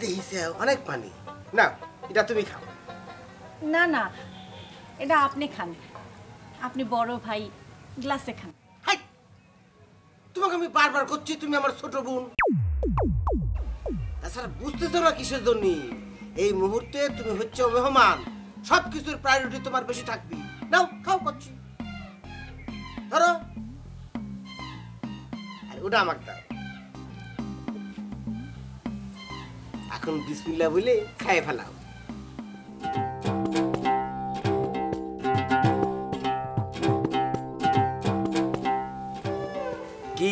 দেখিছে অনেক পানি, না এটা তুমি খাও। না না, এটা আপনি খান, আপনি বড় ভাই, গ্লাসে খান। হাই, তোমাকে আমি বারবার করছি তুমি আমার ছোট বোন, তাছাড়া বুঝতেছো না কিসের জন্য? এই মুহূর্তে তুমি হচ্ছে মেহমান, সবকিছুর প্রায়োরিটি তোমার বেশি থাকবে। নাও খাও, করছি ধরো, আর ওটা আমাকে দাও। এখন বিসমিল্লাহ বলে খাই ফেলাও। কি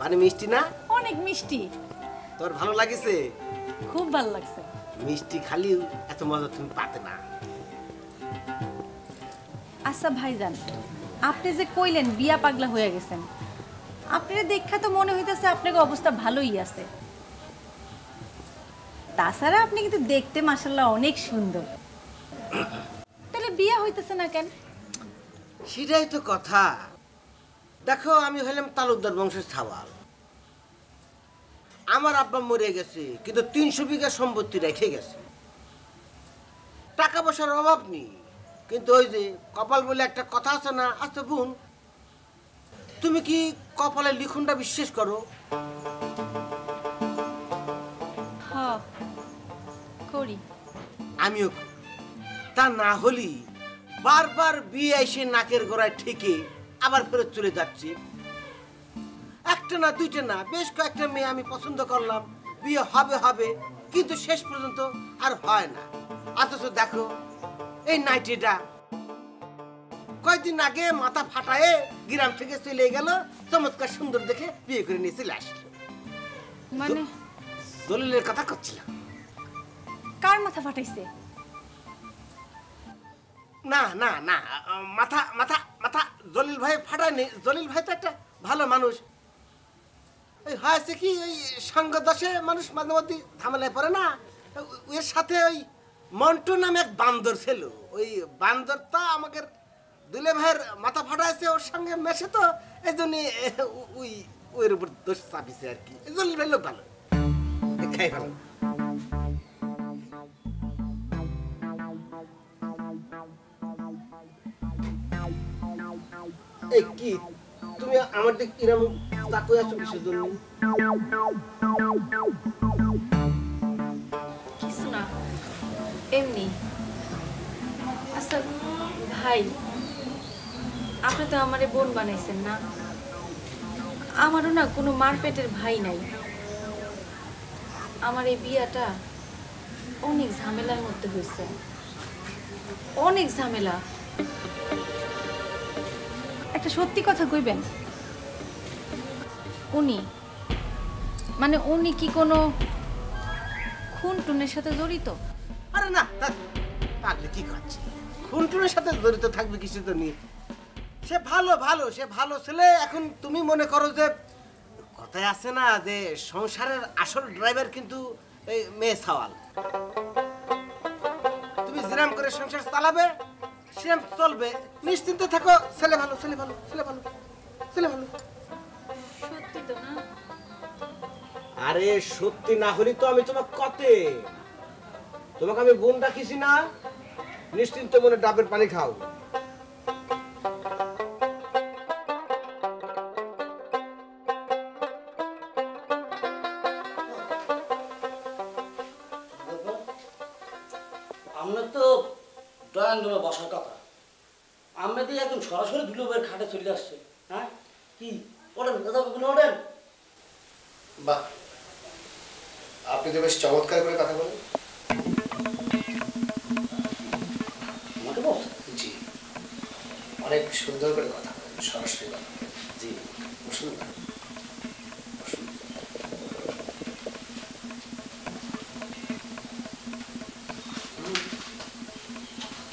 পানি মিষ্টি না? অনেক মিষ্টি। তোর ভালো লাগিছে? খুব ভালো লাগছে। মিষ্টি খালিও এত মজা তুমি পাতে না। আচ্ছা ভাইজান, আপনি যে কইলেন বিয়া পাগলা হয়ে গেছেন, আপনার দেখা তো মনে হইতেছে আপনার অবস্থা ভালোই আছে। তাছাড়া আপনি কিন্তু দেখতে মাশাআল্লাহ অনেক সুন্দর, তাহলে বিয়া হইতেছে না কেন? সেটাই তো কথা। দেখো, আমি হলাম তালুকদার বংশের ছাওয়াল। আমার আব্বা মরে গেছে, কিন্তু 300 বিঘা সম্পত্তি রেখে গেছে। টাকা পয়সার অভাব নেই, কিন্তু ওই যে কপাল বলে একটা কথা আছে না? আচ্ছা বোন, তুমি কি কপালের লিখনটা বিশ্বাস করো? হ্যাঁ করি। আমিও করি। তা না হলি বারবার বিয়ে এসে নাকের গোড়ায় ঠেকে আবার ফেরত চলে যাচ্ছে। একটা না দুইটা না, বেশ কয়েকটা মেয়ে আমি পছন্দ করলাম, বিয়ে হবে হবে, কিন্তু শেষ পর্যন্ত আর হয় না। অথচ দেখো এই নাইটিটা কয়েকদিন আগে মাথা ফাটায় গ্রাম থেকে চলে গেল, চমৎকার সুন্দর দেখে বিয়ে করে নিয়ে চলে আসলো। মানে দলিলের কথা করছিলাম। কার মাথা ফাটাইছে? না না না, মাথা মাথা মাথা জলিল ভাই ফাটায়নি। জলিল ভাই তো একটা ভালো মানুষ। ওই হয়েছে কি, ওই সঙ্গ দশে মানুষ মাঝে মধ্যে ঝামেলায় পড়ে না, ওর সাথে ওই মন্টু নামে এক বান্দর ছিল। ওই বান্দরটা আমাকে দুলে ভাইয়ের মাথা ফাটাইছে, ওর সঙ্গে মেশে, তো এই জন্য ওই ওর উপর দোষ চাপিছে আর কি। জলিল ভাই লোক ভালো, খাই ভালো। এই কি তুমি আমার দিকে এরকম তাকিয়ে আছো কিসের জন্য? কিছু না, এমনি। আচ্ছা ভাই, আপনি তো আমারে বোন বানাইছেন না? আমারও না কোনো মার পেটের ভাই নাই। আমার এই বিয়াটা অনেক ঝামেলার মধ্যে হয়েছে, অনেক ঝামেলা। একটা সত্যি কথা কইবেন, উনি কি কোনো খুন টুনের সাথে জড়িত? আরে না, পাগলে কি করছে? খুনটুনের সাথে জড়িত থাকবে কিসের জন্য? সে ভালো ভালো, সে ভালো ছেলে। এখন তুমি মনে করো যে কথায় আছে না যে সংসারের আসল ড্রাইভার কিন্তু এই মেয়ে ছাওয়াল। তুমি যেরাম করে সংসার চালাবে সেরাম চলবে, নিশ্চিন্তে থাকো। ছেলে ভালো, ছেলে ভালো, ছেলে ভালো, ছেলে ভালো। সত্যি তো না? আরে সত্যি না হলে তো আমি তোমাকে কতে, তোমাকে আমি বোন ডাকিছি না? নিশ্চিন্ত মনে ডাবের পানি খাও। আমরা তো ড্রয়িং রুমে বসার কথা, আমরা দিয়ে একদম সরাসরি দুলুবের খাটে চলে আসছে। হ্যাঁ কি ওঠেন দাদা, ওঠেন। বাহ, আপনি তো বেশ চমৎকার করে কথা বলেন। আমাকে বল। জি, অনেক সুন্দর করে কথা বলেন, সরাসরি কথা বলেন। জি, বসুন না, বসুন।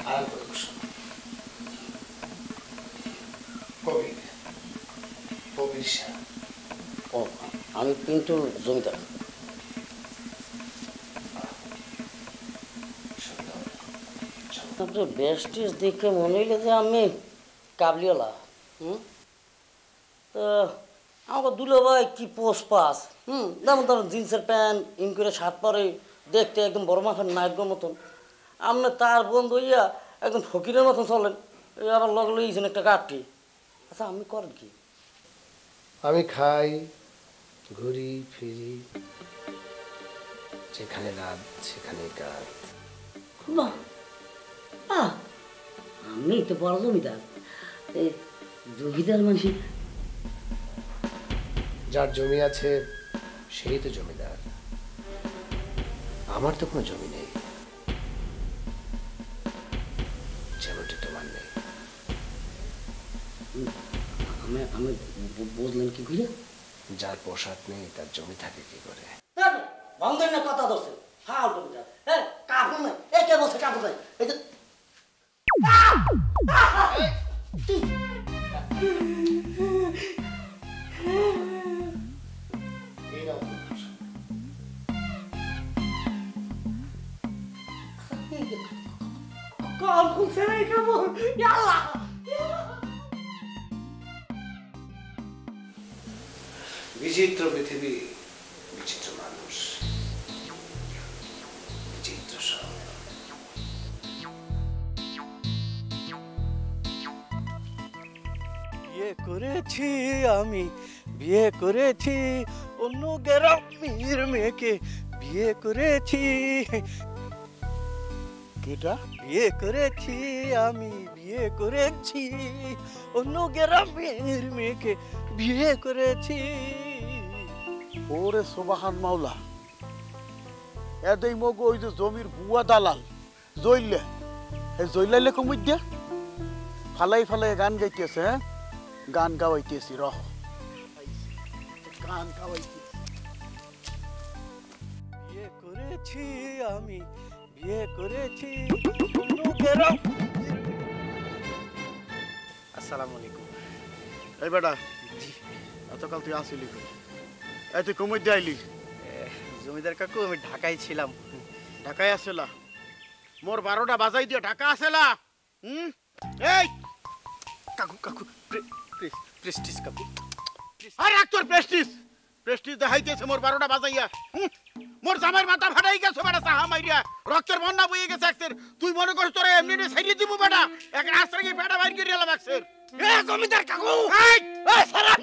আরাম করে বসুন। কবির, কবির শাহ। ও, আমি কিন্তু জমিদার। আপনার বেস্টিস দেখে মনে হইলে যে আমি কাবলিওয়ালা। তো আমাকে দুলো ভাই কি পোস্ট পাস, যেমন ধরুন জিন্সের প্যান্ট ইন করে শার্ট পরে দেখতে একদম বড় মাথার নায়কের মতন। আপনি তার বন্ধু হইয়া একদম ফকিরের মতন চলেন, এই আবার লগ লইছেন একটা কাঠটি। আচ্ছা আপনি করেন কি? আমি খাই, ঘুরি ফিরি, যেখানে রাত সেখানে কাজ। বাহ, আমি তো বড় জমিদার। এই জমিদার মানুষ, যার জমি আছে সেই তো জমিদার। আমার তো কোনো জমি নেই, যেমনটি তোমার নেই। আমি আমি বুঝলেন কি করে? যার পোশাক নেই তার জমি থাকে কি করে? বন্ধের না কথা ধরছে হাল জমিদার। হ্যাঁ কাপড় নাই, এ কে বলছে কাপড় নাই? এই যে এই নাও তোমার পোশাক। কাল খুলছে রে কাপড়, আল্লাহ। বিচিত্র পৃথিবী, বিচিত্র মানুষ, বিচিত্র শহর। বিয়ে করেছি আমি, বিয়ে করেছি অন্য গ্রামের মেয়েকে, বিয়ে করেছি। কেটা? বিয়ে করেছি আমি, বিয়ে করেছি অন্য গ্রামের মেয়েকে, বিয়ে করেছি। ওরে সোবাহান মাওলা, এদেই মগ ওই যে জমির বুয়া দালাল জইলে, এই জইলাইলে কমুদ্যা ফালাই ফালাই গান গাইতেছে। হ্যাঁ, গান গাওয়াইতেছি, রহ গান গাওয়াইতেছি। বিয়ে করেছি আমি, বিয়ে করেছি অন্য গ্রামের। আসসালামু আলাইকুম। এই বেটা, এতকাল তুই আসিলি কই? এই তুই কমুদ্যা আইলি? জমিদার কাকু আমি ঢাকায় ছিলাম। ঢাকায় আসেলা? মোর 12টা বাজাই দিয়ে ঢাকা আসেলা? এই কাকু কাকু প্রেস্টিজ কাকু। আর এক তোর প্রেস্টিজ, প্রেস্টিজ দেখাইতেছে মোর 12টা বাজাইয়া। মোর জামাইয়ের মাথা ফাটাই গেছে বেটা, সাহা মাইরিয়া রক্তের বন্যা বইয়ে গেছে একসের। তুই মনে করিস তোরে এমনি এমনি ছাইড়ে দিব বেটা? একটা আশ্রয় গিয়ে বেটা বাইর করে এলাম একসের। এ জমিদার কাকু, এই সালাম,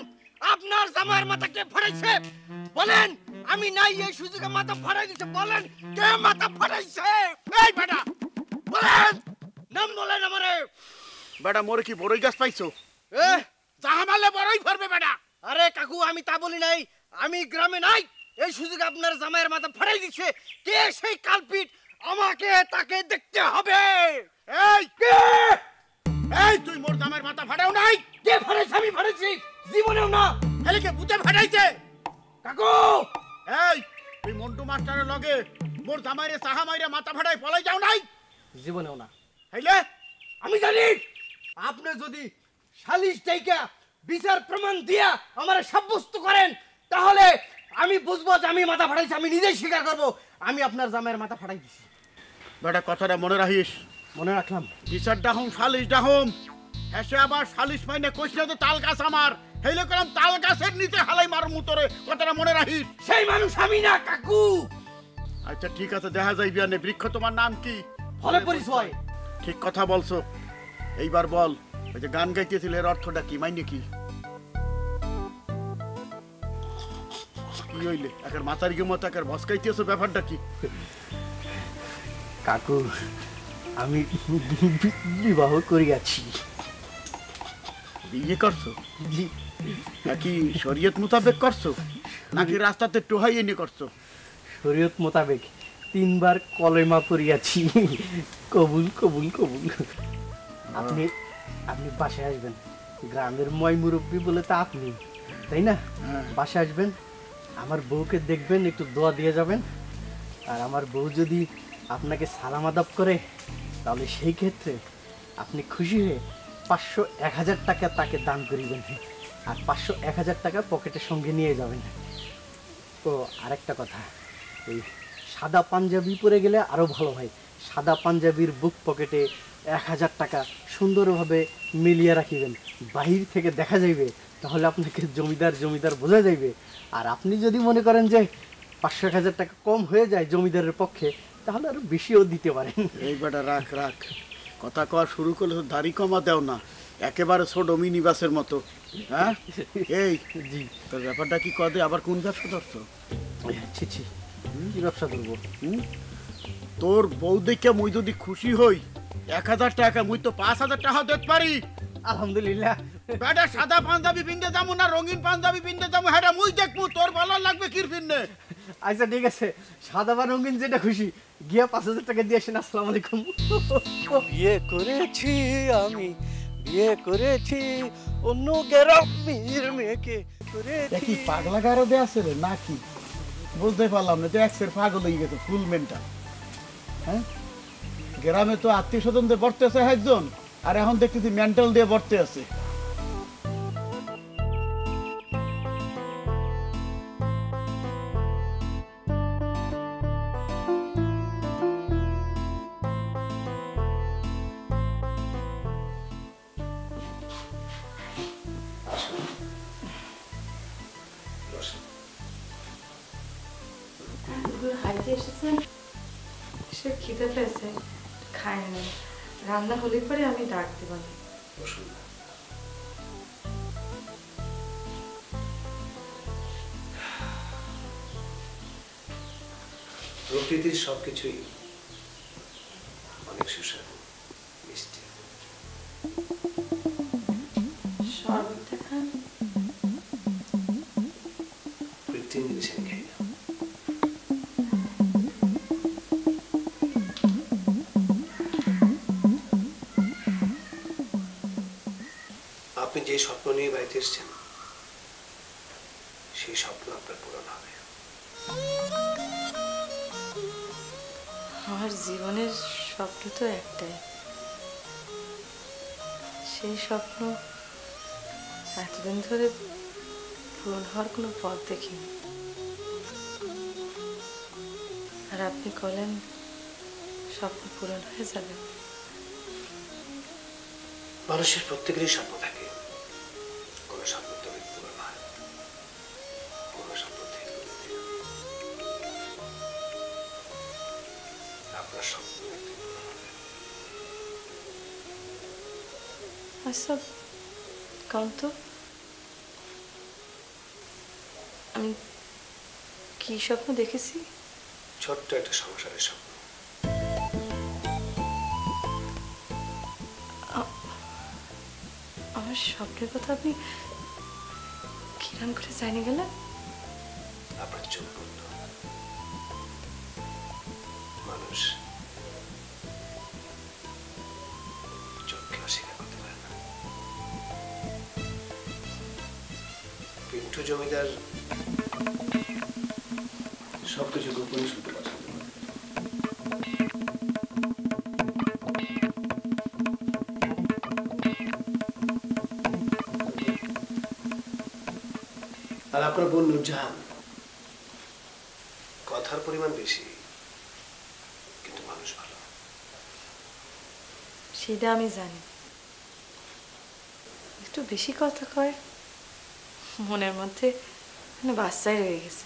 আপনার জামাইয়ের মাথা কে ফাটাইছে বলেন? আমি নাই এই সুযোগে মাথা ফাটাই দিছে, বলেন কে মাথা ফাটাইছে? এই বেটা বলেন, নাম বলেন আমারে। বেটা মোরে কি বড়ই গাছ পাইছো? এ যাহা মারলে বড়ই ফরবে বেটা। আরে কাকু আমি তা বলি নাই, আমি গ্রামে নাই এই সুযোগে আপনার জামাইয়ের মাথা ফাটাই দিচ্ছে। কে সেই কালপিট আমাকে তাকে দেখতে হবে। এই কে? এই তুই মোর জামাইয়ের মাথা ফাটাও নাই? কে ফাটাইছে? আমি ফাটাইছি জীবনেও না। হেলে কে ভূতে ফাটাইছে? কাকু এই তুই মন্টু মাস্টারের লগে মোর জামাইরে সাহা মাইরে মাথা ফাটাই পলাই যাও নাই? জীবনেও না। হেলে আমি জানি আপনি যদি সালিশ ডাইকা বিচার প্রমাণ দিয়া আমারে সাব্যস্ত করেন তাহলে আমি বুঝবো যে আমি মাথা ফাটাইছি। আমি নিজেই স্বীকার করবো আমি আপনার জামাইয়ের মাথা ফাটাই দিছি। বেটা কথাটা মনে রাখিস। মনে রাখলাম। বিচার ডাহুম সালিশ ডাহুম, এসে আবার সালিশ মাইনে কইস না যে তাল গাছ আমার, হেলে কলাম তাল গাছের নিচে হালাই মার মুতরে, কথাটা মনে রাখিস। সেই মানুষ আমি না কাকু। আচ্ছা ঠিক আছে, দেখা যাইবি আনে। বৃক্ষ তোমার নাম কি? ফলে পরিচয়। ঠিক কথা বলছো। এইবার বল, ওই যে গান গাইতেছিল এর অর্থটা কি, মাইনে কি? কি হইলে একের মাথার গিয়ে মতো একের ভসকাইতেছো, ব্যাপারটা কি? কাকু আমি বিবাহ করিয়াছি। বিয়ে করছো? নাকি শরীয়ত মোতাবেক করছো, নাকি রাস্তাতে টোহাই এনে করছো? শরীয়ত মোতাবেক 3 বার কলেমা পড়িয়াছি। কবুল কবুল কবুল। আপনি আপনি বাসায় আসবেন, গ্রামের ময় মুরব্বী বলে তা আপনি, তাই না? বাসায় আসবেন, আমার বউকে দেখবেন, একটু দোয়া দিয়ে যাবেন। আর আমার বউ যদি আপনাকে সালাম আদাব করে, তাহলে সেই ক্ষেত্রে আপনি খুশি হয়ে 500-1000 টাকা তাকে দান করিবেন, আর 500-1000 টাকা পকেটের সঙ্গে নিয়ে যাবেন। তো আরেকটা কথা, এই সাদা পাঞ্জাবি পরে গেলে আরও ভালো হয়। সাদা পাঞ্জাবির বুক পকেটে 1000 টাকা সুন্দরভাবে মিলিয়ে রাখিবেন, বাহির থেকে দেখা যাইবে, তাহলে আপনাকে জমিদার জমিদার বোঝা যাইবে। আর আপনি যদি মনে করেন যে 500-1000 টাকা কম হয়ে যায় জমিদারের পক্ষে, তাহলে আরো বেশিও দিতে পারেন। এই বেটা রাখ রাখ, কথা কওয়া শুরু করলে তো দাড়ি কমা দেও না, একেবারে ছোট মিনি বাসের মতো। হ্যাঁ এই জি, তোর ব্যাপারটা কি কদে, আবার কোন ব্যবসা ধরছো? ছি ছি, কি ব্যবসা করবো? তোর বউ দেখে মুই যদি খুশি হই 1000 টাকা, মুই তো 5000 টাকা দিতে পারি। আলহামদুলিল্লাহ। বেটা সাদা পাঞ্জাবি পিনতে যাবো না রঙিন পাঞ্জাবি পিনতে যাবো, হ্যাঁ মুই দেখবো তোর ভালো লাগবে কির পিনতে। আচ্ছা ঠিক আছে, সাদা বা রঙিন যেটা খুশি, গিয়া 5000 টাকা দিয়ে আসেন। আসসালামু আলাইকুম। বিয়ে করেছি আমি, বিয়ে করেছি অন্য গ্রামের মেয়েকে কি পাগলা গারো দে আছে রে নাকি? বুঝতে পারলাম না, তো এক্সের পাগল হয়ে গেছে ফুল মেন্টাল। হ্যাঁ, গ্রামে তো আত্মীয় স্বজন দিয়ে বর্তে আছে একজন, আর এখন দেখতেছি মেন্টাল দিয়ে বর্তে আছে। হাইতে এসেছেন, সে খিদে পেয়েছে, খায়নি। রান্না হলে পরে আমি ডাক দিব। প্রকৃতির সবকিছুই অনেক সুস্বাদু মিষ্টি। শরবত খান, কৃত্রিম জিনিস আমি খাই না। আপনি যে স্বপ্ন নিয়ে বাড়িতে এসেছেন, সেই স্বপ্ন আপনার পূরণ হবে। আমার জীবনের স্বপ্ন তো একটাই, সেই স্বপ্ন এতদিন ধরে পূরণ হওয়ার কোনো পথ দেখিনি। আর আপনি বলেন স্বপ্ন পূরণ হয়ে যাবে। মানুষের প্রত্যেকেরই স্বপ্ন থাকে, কোনো স্বপ্ন তবে পূরণ হয়, কোনো স্বপ্ন থেকে আপনার স্বপ্ন একদিন পূরণ হবে। আচ্ছা কারণ তো আমি কি স্বপ্ন দেখেছি? ছোট্ট একটা সংসারের স্বপ্ন। আমার স্বপ্নের কথা আপনি কিরাম করে জানিয়ে গেলেন? আপনার চোখ বন্ধ, মানুষ চোখকে অস্বীকার করতে পারে না। পিন্টু জমিদার সবকিছু গোপনে শুনতে পছন্দ করে। আর আপনার বোন নুরজাহান কথার পরিমাণ বেশি, কিন্তু মানুষ ভালো। সেটা আমি জানি, একটু বেশি কথা কয়, মনের মধ্যে মানে বাচ্চাই রয়ে গেছে,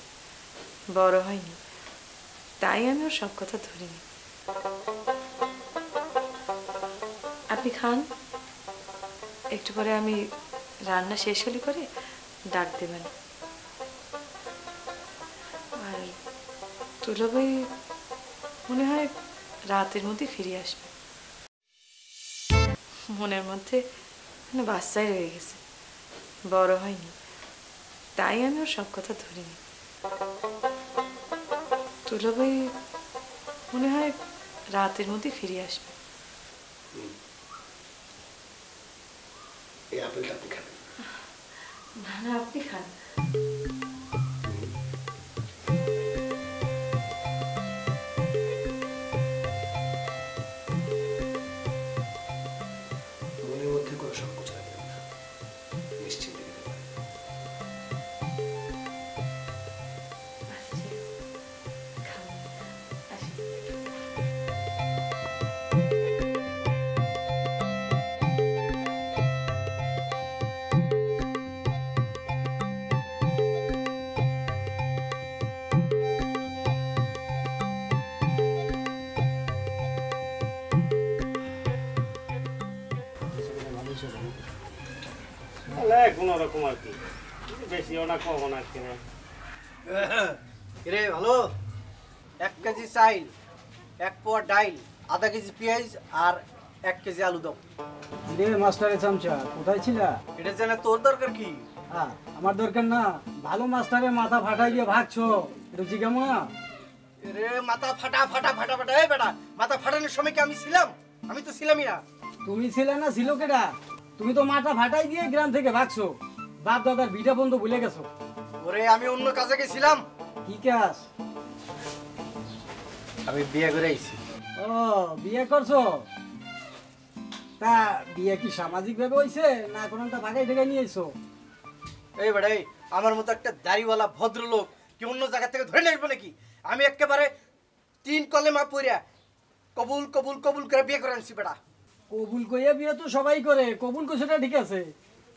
বড় হয়নি, তাই আমি ওর সব কথা ধরিনি। আপনি খান, একটু পরে আমি রান্না শেষ হলে পরে ডাক দেবেন। আর দুলাভাই মনে হয় রাতের মধ্যে ফিরে আসবে। মনের মধ্যে মানে বাচ্চাই রয়ে গেছে, বড় হয়নি, তাই আমি ওর সব কথা ধরিনি। দুলাভাই মনে হয় রাতের মধ্যে ফিরে আসবে। এই আপেলটা আপনি খাবেন? না না, আপনি খান। মনের মধ্যে কোনো সংকোচ রাখবেন না, নিশ্চিন্তে খেতে পারেন। আচ্ছা, ঠিক আছে, খান, আসি। কোনো রকম আর কি, বেশিও না কমও না কিনা। রে ভালো, 1 কেজি চাইল, 1 পোয়া ডাইল, আধা কেজি পেঁয়াজ আর 1 কেজি আলু দাও। রে মাস্টারের চামচা, কোথায় ছিলা? এটা জানা তোর দরকার কি? আমার দরকার না, ভালো মাস্টারের মাথা ফাটাই দিয়ে ভাগছো, রুচি কেমন না? রে মাথা ফাটা ফাটা ফাটা ফাটা, এই বেটা মাথা ফাটানোর সময় কি আমি ছিলাম? আমি তো ছিলামই না। তুমি ছিলে না, ছিল কেডা? তুমি তো মাথা ফাটাই দিয়ে গ্রাম থেকে ভাগছো, বাপ দাদার ভিটা বন্ধু ভুলে গেছো। ওরে আমি অন্য কাজে গেছিলাম। কি কাজ? আমি বিয়ে করে আইছি। ও, বিয়ে করছো? তা বিয়ে কি সামাজিক ভাবে হইছে না কোনটা ভাগাই ঢেকে নিয়ে এসো? এই বেটা, এই আমার মতো একটা দাড়িওয়ালা ভদ্রলোক কি অন্য জায়গা থেকে ধরে নিয়ে আসবো নাকি? আমি একেবারে 3 কলেমা পড়িয়া কবুল কবুল কবুল করে বিয়ে করে আনছি বেটা। কবুল কইয়া বিয়ে তো সবাই করে, কবুল কইছোটা ঠিক আছে,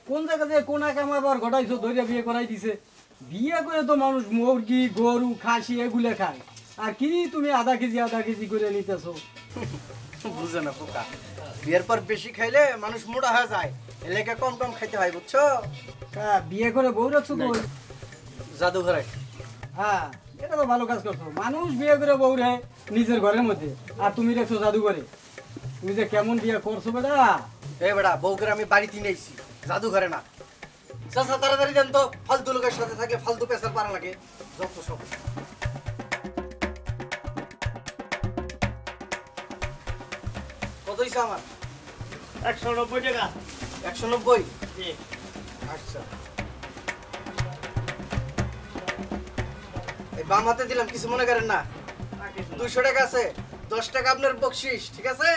কোন জায়গা থেকে কোন আকাম আবার ঘটাইছো ধরিয়া বিয়ে করাই দিছে? বিয়ে করে তো মানুষ মুরগি গরু খাসি এগুলো খায়, আর কি তুমি আধা কেজি করে নিতেছো? বুঝে না পোকা, বিয়ের পর বেশি খাইলে মানুষ মোটা হয়ে যায়, এলাকা কম কম খাইতে হয়, বুঝছো? বিয়ে করে বউ রাখছো তো? জাদুঘরে। হ্যাঁ, এটা তো ভালো কাজ করছো, মানুষ বিয়ে করে বউ রে নিজের ঘরের মধ্যে, আর তুমি রাখছো জাদুঘরে। তুমি যে কেমন বিয়ে করছো বেটা? এই বেটা, বউ করে আমি বাড়িতে নিয়েছি, জাদুঘরে না। চাচা তাড়াতাড়ি দেন তো, ফালতু লোকের সাথে থাকলে ফালতু পেশার পারা লাগে, যত সব। কত হইছে আমার? 190 টাকা। 190? আচ্ছা, এই বাম হাতে দিলাম, কিছু মনে করেন না। 200 টাকা আছে, 10 টাকা আপনার বকশিস, ঠিক আছে?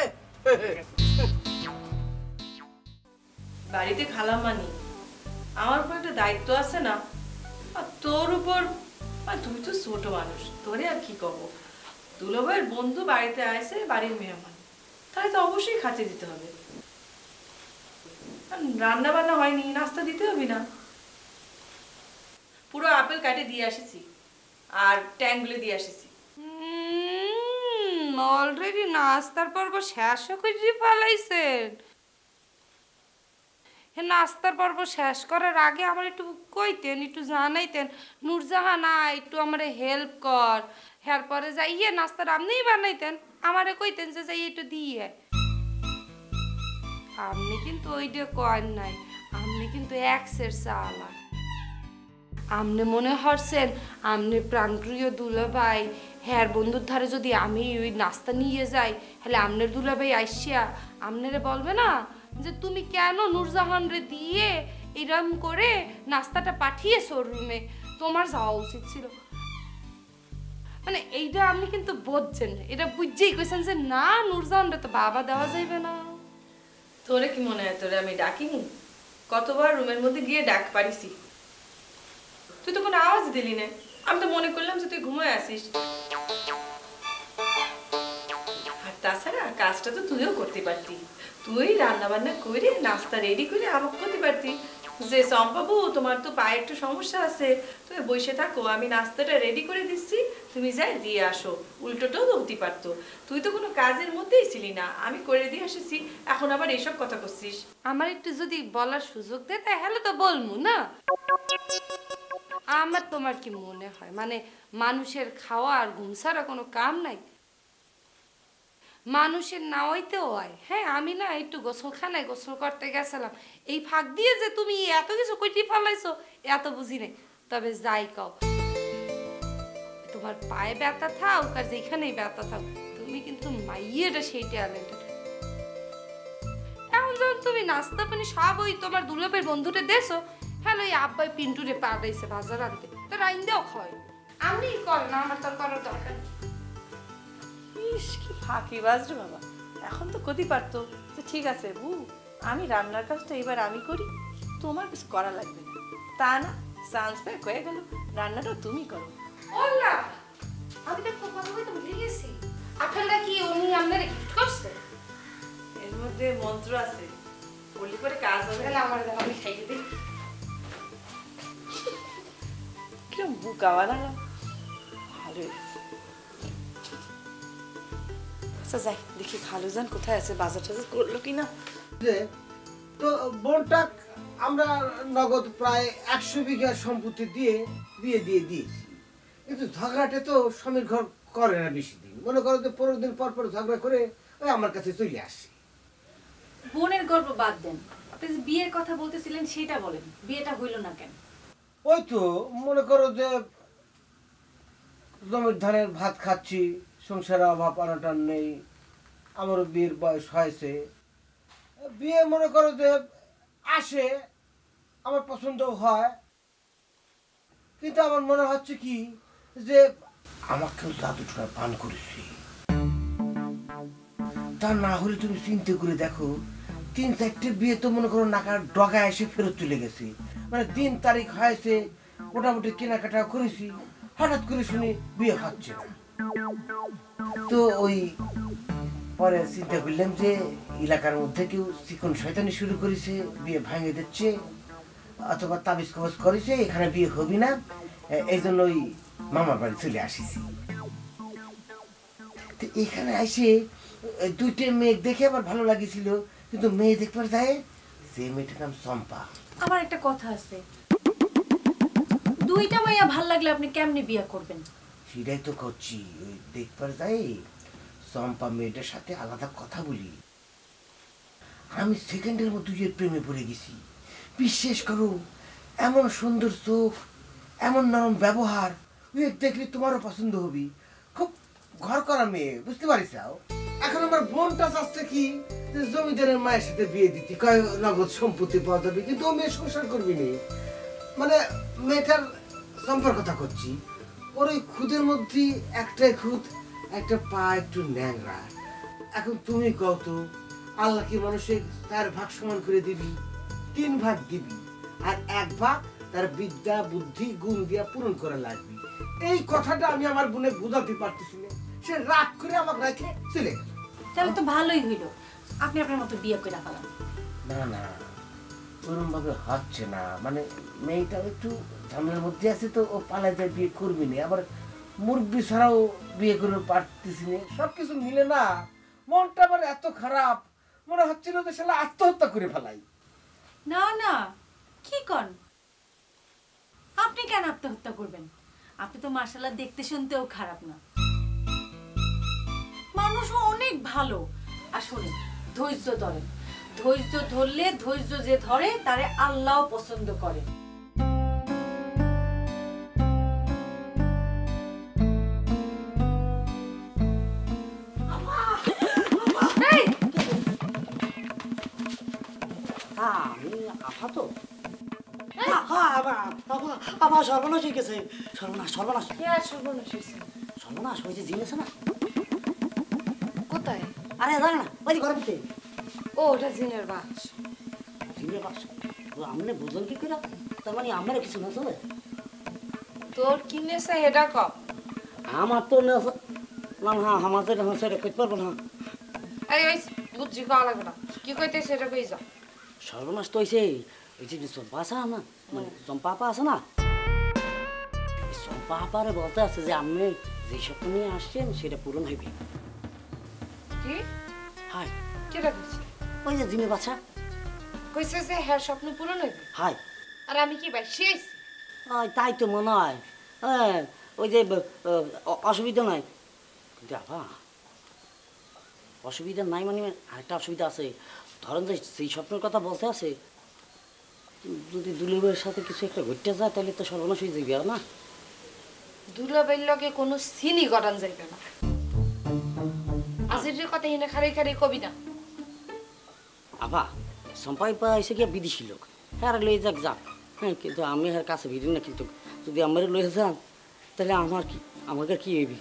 বাড়িতে খালামানি, আমার উপর একটা দায়িত্ব আছে না? আর তোর উপর, তুই তো ছোট মানুষ, তোরে আর কি কব? দুলাভাইয়ের বন্ধু বাড়িতে আসে, বাড়ির মেহমান, তাই তো অবশ্যই খাতে দিতে হবে। রান্না বান্না হয়নি, নাস্তা দিতে হবে না? পুরো আপেল কাটে দিয়ে আসিছি আর ট্যাংগুলো দিয়ে আসিছি। অলরেডি নাস্তার পর্ব শেষ করে ফেলাইছেন। নাস্তার পর্ব শেষ করার আগে আমার একটু কইতেন, একটু জানাইতেন, নূরজাহানা একটু আমার হেল্প কর, এর পরে যাইয়ে নাস্তার আপনিই বানাইতেন, আমারে কইতেন যে যাই একটু দিয়ে। আপনি কিন্তু ওইটা কর নাই, আপনি কিন্তু এক্সের চালা। আপনি মনে হচ্ছেন আপনি প্রাণপ্রিয় দুলাভাই, হ্যার বন্ধুর ধারে যদি আমি ওই নাস্তা নিয়ে যাই, তাহলে আপনার দুলাভাই আইসিয়া আপনারে বলবে না যে তুমি কেন নূরজাহান রে দিয়ে এরম করে নাস্তাটা পাঠিয়েছো রুমে, তোমার যাওয়া উচিত ছিল। মানে এইটা আপনি কিন্তু বুঝছেন, এটা বুঝছেই কইছেন যে না নূরজাহান রে তো বাবা দেওয়া যাইবে না। তোরে কি মনে হয় তোরে আমি ডাকিনি? কতবার রুমের মধ্যে গিয়ে ডাক পারিছি, তুই তো কোনো আওয়াজ দিলি না। আমি তো মনে করলাম যে তুই ঘুমায় আসিস। আর তাছাড়া কাজটা তো তুইও করতে পারতি, তুই রান্না বান্না করে নাস্তা রেডি করে আমাকে করতে পারতি, যে চম্পাবু তোমার তো পায়ে একটু সমস্যা আছে, তুমি বসে থাকো, আমি নাস্তাটা রেডি করে দিচ্ছি, তুমি যাই দিয়ে আসো। উল্টোটাও তো হতে পারতো, তুই তো কোনো কাজের মধ্যেই ছিলি না, আমি করে দিয়ে এসেছি, এখন আবার এইসব কথা করছিস। আমার একটু যদি বলার সুযোগ দে তাহলে তো বলবো না। আমার তোমার কি মনে হয় মানে মানুষের খাওয়া আর ঘুম ছাড়া কোনো কাম নাই? মানুষের না হইতেও হয়। হ্যাঁ আমি না একটু গোসলখানায় গোসল করতে গেছিলাম, এই ফাঁক দিয়ে যে তুমি এত কিছু কইটি ফেলাইছো এত বুঝি নাই। তবে যাই কও, তোমার পায়ে ব্যথা থাক আর যেখানেই ব্যথা থাক, তুমি কিন্তু মাইয়েটা সেই ট্যালেন্টেড। এখন যখন তুমি নাস্তা পানি সব ওই তোমার দুলাপের বন্ধুটা দেছো, হ্যালো এই আব্বাই পিন্টুরে পাঠাইছে বাজার আনতে, তো রাইন দেও খায়, আমি করে না, আমার তোর করার দরকার। ইস কি ফাঁকি বাজরে বাবা, এখন তো কতি পারতো যে ঠিক আছে বু আমি রান্নার কাজটা এবার আমি করি, তোমার কিছু করা লাগবে না। তা না, চান্স পেয়ে হয়ে গেল, রান্নাটা তুমি করো। ওলা আমি তো কথা বলতে ভুলে গেছি, আপেলটা কি উনি আপনারে গিফট করছে? এর মধ্যে মন্ত্র আছে, বললি করে কাজ হবে। তাহলে আমার দাও, আমি খাইয়ে দিই। কিরম বুকা বানালাম, ভালো হয়েছে। আচ্ছা যাই দেখি খালু যান কোথায় আছে, বাজার টাজার করলো কিনা। যে তো বোনটা আমরা নগদ প্রায় 100 বিঘা সম্পত্তি দিয়ে বিয়ে দিয়ে দিয়েছি, কিন্তু ঝগড়াটা তো স্বামীর ঘর করে না বেশি দিন, মনে করো যে 15 দিন পর পর ঝগড়া করে ওই আমার কাছে চলে আসে। বোনের গল্প বাদ দেন, আপনি যে বিয়ের কথা বলতেছিলেন সেটা বলেন, বিয়েটা হইল না কেন? ওই তো মনে করো যে জমির ধানের ভাত খাচ্ছি, সংসারে অভাব অনটন নেই, আমারও বিয়ের বয়স হয়েছে, বিয়ে মনে করো যে আসে, আমার পছন্দ হয়, কিন্তু আমার মনে হচ্ছে কি যে আমাকেও জাদুটা পান করেছি। তা না হলে তুমি চিন্তা করে দেখো, 3-4টে বিয়ে তো মনে করো নাকার ডগায় এসে ফেরত চলে গেছে, মানে দিন তারিখ হয়েছে, মোটামুটি কেনাকাটা করেছি, হঠাৎ করে শুনি বিয়ে হচ্ছে না। তো ওই পরে চিন্তা করলাম যে এলাকার মধ্যে কেউ চিকন শয়তানি শুরু করেছে, বিয়ে ভাঙে দিচ্ছে, অথবা তাবিজ কবজ করেছে, এখানে বিয়ে হবি না, এই জন্য ওই মামার বাড়ি চলে আসিছি। তো এখানে এসে 2টে মেয়ে দেখে আমার ভালো লাগেছিল, কিন্তু মেয়ে দেখবার যায় যে মেয়েটার নাম চম্পা। আমার একটা কথা আছে, 2টা মাইয়া ভাল লাগলে আপনি কেমনে বিয়ে করবেন? সেটাই তো করছি, ওই দেখবার যাই চম্পা মেয়েটার সাথে আলাদা কথা বলি, আমি সেকেন্ডের মধ্যে যে প্রেমে পড়ে গেছি। বিশ্বাস করো, এমন সুন্দর চোখ, এমন নরম ব্যবহার, ওই দেখলে তোমারও পছন্দ হবি, খুব ঘর করা মেয়ে, বুঝতে পারিস? এখন আমার বোনটা চাচ্ছে কি যে জমিদারের মায়ের সাথে বিয়ে দিতে, কয় নগদ সম্পত্তি পাওয়া যাবে, কিন্তু ও মেয়ে সংসার করবি নি, মানে মেয়েটার সম্পর্কতা করছি, ওর ওই খুদের মধ্যে একটাই খুদ, একটা পা একটু ন্যাংরা। এখন তুমি কও তো, আল্লাহ কি মানুষের 4 ভাগ সমান করে দিবি? 3 ভাগ দিবি, আর 1 ভাগ তার বিদ্যা বুদ্ধি গুণ দিয়া পূরণ করা লাগবে। এই কথাটা আমি আমার বোনে বোঝাতে পারতেছি না, সে রাগ করে আমাকে রেখে চলে গেল। তাহলে তো ভালোই হইল, আপনি আপনার মতো বিয়ে করে ফেলান। না না, ওরম ভাবে হচ্ছে না, মানে মেয়েটা একটু ঝামেলার মধ্যে আছে, তো ও পালায় যায়, বিয়ে করবি না, আবার মুরব্বী ছাড়াও বিয়ে করে পারতেছি না, সবকিছু মিলে না মনটা আবার এত খারাপ, মনে হচ্ছিল যে শালা আত্মহত্যা করে ফেলাই। না না, কি কন, আপনি কেন আত্মহত্যা করবেন? আপনি তো মাশাআল্লাহ দেখতে শুনতেও খারাপ না, মানুষও অনেক ভালো। আসলে ধৈর্য ধরেন, ধৈর্য ধরলে ধৈর্য যে ধরে তারে আল্লাহ পছন্দ করে। আফা তো আমার সর্বনাশ হয়ে গেছে, সর্বনাশ সর্বনাশ। সর্বনাশ হয়েছে? সর্বনাশ হয়েছে, জিনিস না কোথায়? আরে জানে না, ওই যে ঘরের ভিতরে। ও ওটা জিনের বাক্স। জিনের বাক্স? আমনে বুঝলেন কি করে? তার মানে আমরা কিছু না চলে। তোর কি নেছে এটা কম? আমার তো না, হ্যাঁ আমার যেটা সেটা করতে পারবো না। এই বুঝছি খাওয়া লাগবে না, কি কইতে সেটা কই যা। সর্বনাশ তো হয়েছে, ওই যে চম্পা আছে না, মানে চম্পা আপা আছে না, চম্পা আপারে বলতে আছে যে আপনি যে স্বপ্ন নিয়ে আসছেন সেটা পূরণ হইবে। কি হাই কেটা কইছে? ওই যে জিমে বাচ্চা কইছে যে হ্যাঁ স্বপ্ন পূরণ হইবে। হাই আর আমি কি ভাই শেষ? ওই তাই তো মনে হয়। হ্যাঁ ওই যে অসুবিধা নাই, কিন্তু আপা অসুবিধা নাই মানে আরেকটা অসুবিধা আছে। ধরেন যে সেই স্বপ্নের কথা বলতে আছে, যদি দুলাভাইয়ের সাথে কিছু একটা ঘটতে যায় তাহলে তো সর্বনাশ হয়ে যাবে না। দুলাভাইয়ের লগে কোনো সিনই গড়ান যাইবে না। আজিরের কথা এনে খারাই খারাই কবি না। আপা সম্পাই পা এসে গিয়া বিদেশি লোক, হ্যাঁ আর লয়ে যাক যাক, হ্যাঁ কিন্তু আমি আর কাছে ভিড়ি না, কিন্তু যদি আমার লয়ে যান তাহলে আমার কি আমাকে কি হইবি?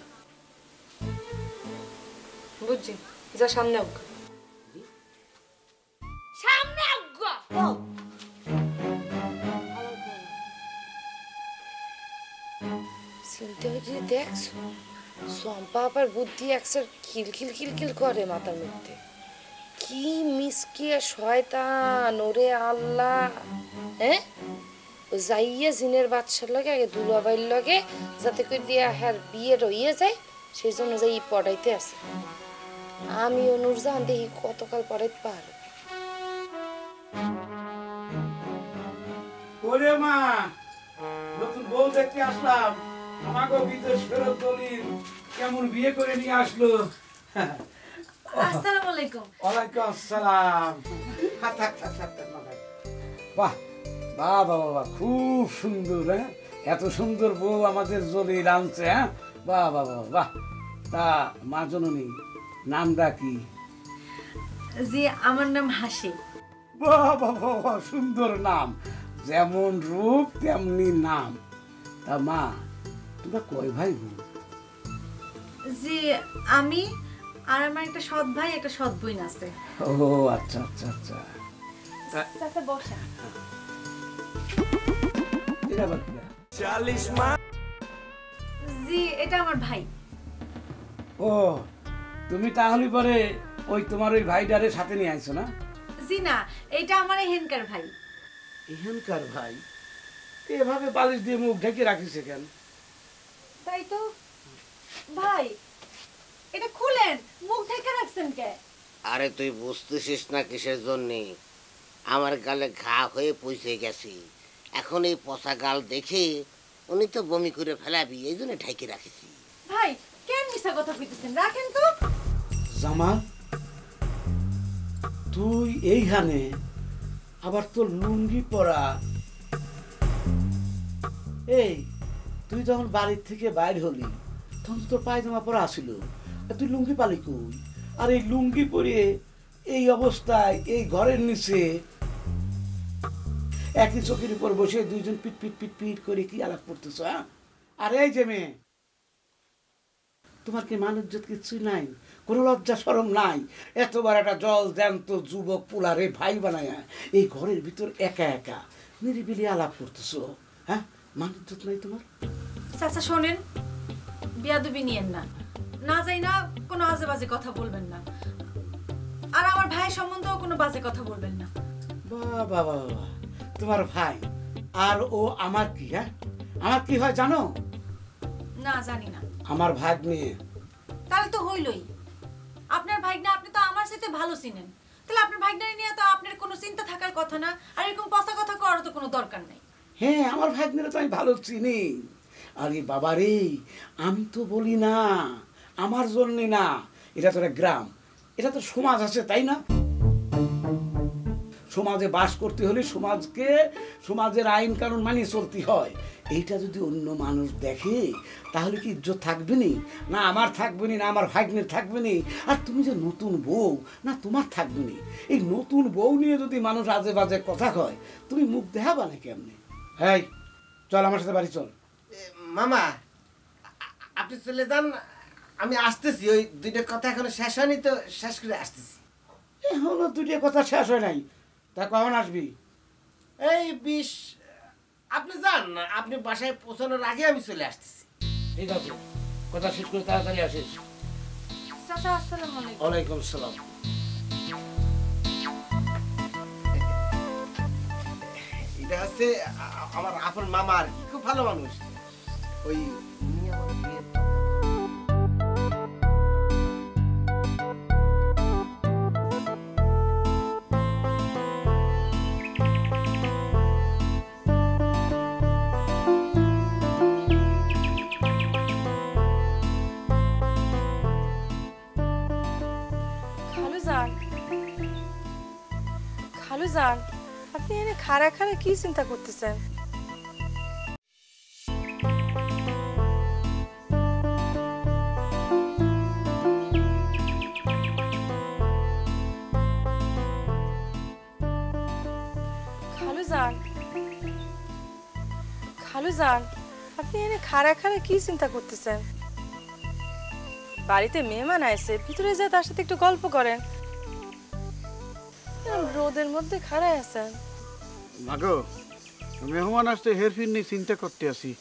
বুঝছি, যা সামনে হোক। সামনে আজ্ঞা। চিন্তা হয়েছে দেখছো, সম্পা আবার বুদ্ধি একসার খিলখিল খিলখিল করে মাথার মধ্যে। কি মিসকিয়া শয়তান ওরে আল্লাহ। হ্যাঁ যাইয়ে জিনের বাচ্চার লগে আগে দুলাভাইয়ের লগে যাতে করে দিয়া হ্যার বিয়ে রইয়ে যায়, সেই জন্য যাই পড়াইতে আছে। আমি নুরজাহান দেখি কতকাল পড়াইতে পারো। ওরে মা, নতুন বউ দেখতে আসলাম। আমাকে বিদেশ ফেরত দলিল কেমন বিয়ে করে নিয়ে আসলো। আসসালামু আলাইকুম। ওয়ালাইকুম আসসালাম। বাহ বাহ বাবা বাহ, খুব সুন্দর। হ্যাঁ এত সুন্দর বউ আমাদের জলিল আনছে। হ্যাঁ বাহ বাহ বাহ বাহ। তা মা জননী নামটা কি? জি আমার নাম হাসি। বাহ বাহ বাহ, সুন্দর নাম, যেমন রূপ তেমনি নাম। তা মা তোমরা কয় ভাই বোন? জি আমি আর আমার একটা সৎ ভাই একটা সৎ বোন আছে। ও আচ্ছা আচ্ছা আচ্ছা। চাচা বসা। এটা আবার কি? জি এটা আমার ভাই। ও তুমি তাহলে পরে ওই তোমার ওই ভাইটারে সাথে নিয়ে আইছো না? জি না, এটা আমার হেনকার ভাই। এখানকার ভাই এভাবে বালিশ দিয়ে মুখ ঢেকে রাখিছে কেন? তাই তো ভাই, এটা খুলেন, মুখ ঢেকে রাখছেন কে? আরে তুই বুঝতেছিস না কিসের জন্যে? আমার গালে ঘা হয়ে পৌঁছে গেছি, এখন এই পচা গাল দেখে উনি তো বমি করে ফেলাবি, এই জন্য ঢেকে রাখিছি। ভাই কেন মিছা কথা কইতেছেন? রাখেন তো। জামাল তুই এইখানে, আবার তোর লুঙ্গি পরা। এই তুই যখন বাড়ির থেকে বাইর হলি তখন তো তোর পায়জামা পরা আসিল, তুই লুঙ্গি পালি কই? আর এই লুঙ্গি পরে এই অবস্থায় এই ঘরের নিচে একই চোখের উপর বসে দুইজন পিট পিট পিট পিট করে কি আলাপ করতেছ? হ্যাঁ আর এই যে মেয়ে, তোমার কি মান ইজ্জত কিচ্ছুই নাই? কোনো লজ্জা শরম নাই? এতবার একটা জল জ্যান্ত যুবক পোলারে ভাই বানায় এই ঘরের ভিতর একা একা নিরিবিলি আলাপ করতেছো। হ্যাঁ মান ইজ্জত নাই তোমার? চাচা শোনেন, বিয়াদবি নিয়েন না, না যাই না কোনো আজে বাজে কথা বলবেন না, আর আমার ভাই সম্বন্ধেও কোনো বাজে কথা বলবেন না। বাবা বাবা, তোমার ভাই আর ও আমার কি? হ্যাঁ আমার কি হয় জানো? না জানি না। আমার ভাগ নিয়ে। তাহলে তো হইলই, আপনার ভাইগনা আপনি তো আমার সাথে ভালো চিনেন, তাহলে আপনার ভাইগনা নিয়ে তো আপনার কোনো চিন্তা থাকার কথা না, আর এরকম পচা কথা করার তো কোনো দরকার নেই। হ্যাঁ আমার ভাগ্নের তো আমি ভালো চিনি। আরে বাবা রে, আমি তো বলি না আমার জন্য না, এটা তো একটা গ্রাম, এটা তো সমাজ আছে তাই না? সমাজে বাস করতে হলে সমাজের আইন কানুন মানিয়ে চলতে হয়। এইটা যদি অন্য মানুষ দেখে তাহলে কি ইজ্জত থাকবে না? আমার থাকবে না আমার ভাগ্নের থাকবে না? আর তুমি যে নতুন বউ, না তোমার থাকবে না? এই নতুন বউ নিয়ে যদি মানুষ আজে বাজে কথা কয়, তুমি মুখ দেখাবা না কেমনে? হ্যাঁ চল আমার সাথে বাড়ি চল। মামা আপনি চলে যান, আমি আসতেছি। ওই দুইটা কথা এখনো শেষ হয়নি তো, শেষ করে আসতেছি। এখনো দুইটা কথা শেষ হয় নাই, তা কখন আসবি? এই 20 আপনি যান না, আপনি বাসায় পৌঁছানোর আগে আমি চলে আসতেছি। ঠিক আছে, কথা শেষ করে তাড়াতাড়ি আসিস। চাচা আসসালামু আলাইকুম। ওয়ালাইকুম সালাম। হচ্ছে আমার আপন মামা আর কি, খুব ভালো মানুষ। ওই উনি আমার বিয়ের খালুজান, আপনি এনে খাড়া খাড়া কি চিন্তা করতেছেন? খালুজান, খালুজান, আপনি এনে খাড়া খাড়া কি চিন্তা করতেছেন? বাড়িতে মেহমান আসে, ভিতরে যায় তার সাথে একটু গল্প করেন। রোদের মধ্যে খাড়ায় আছেন। মাগো, মেহমান আসতে হেরফির নিয়ে চিন্তা করতে আসি।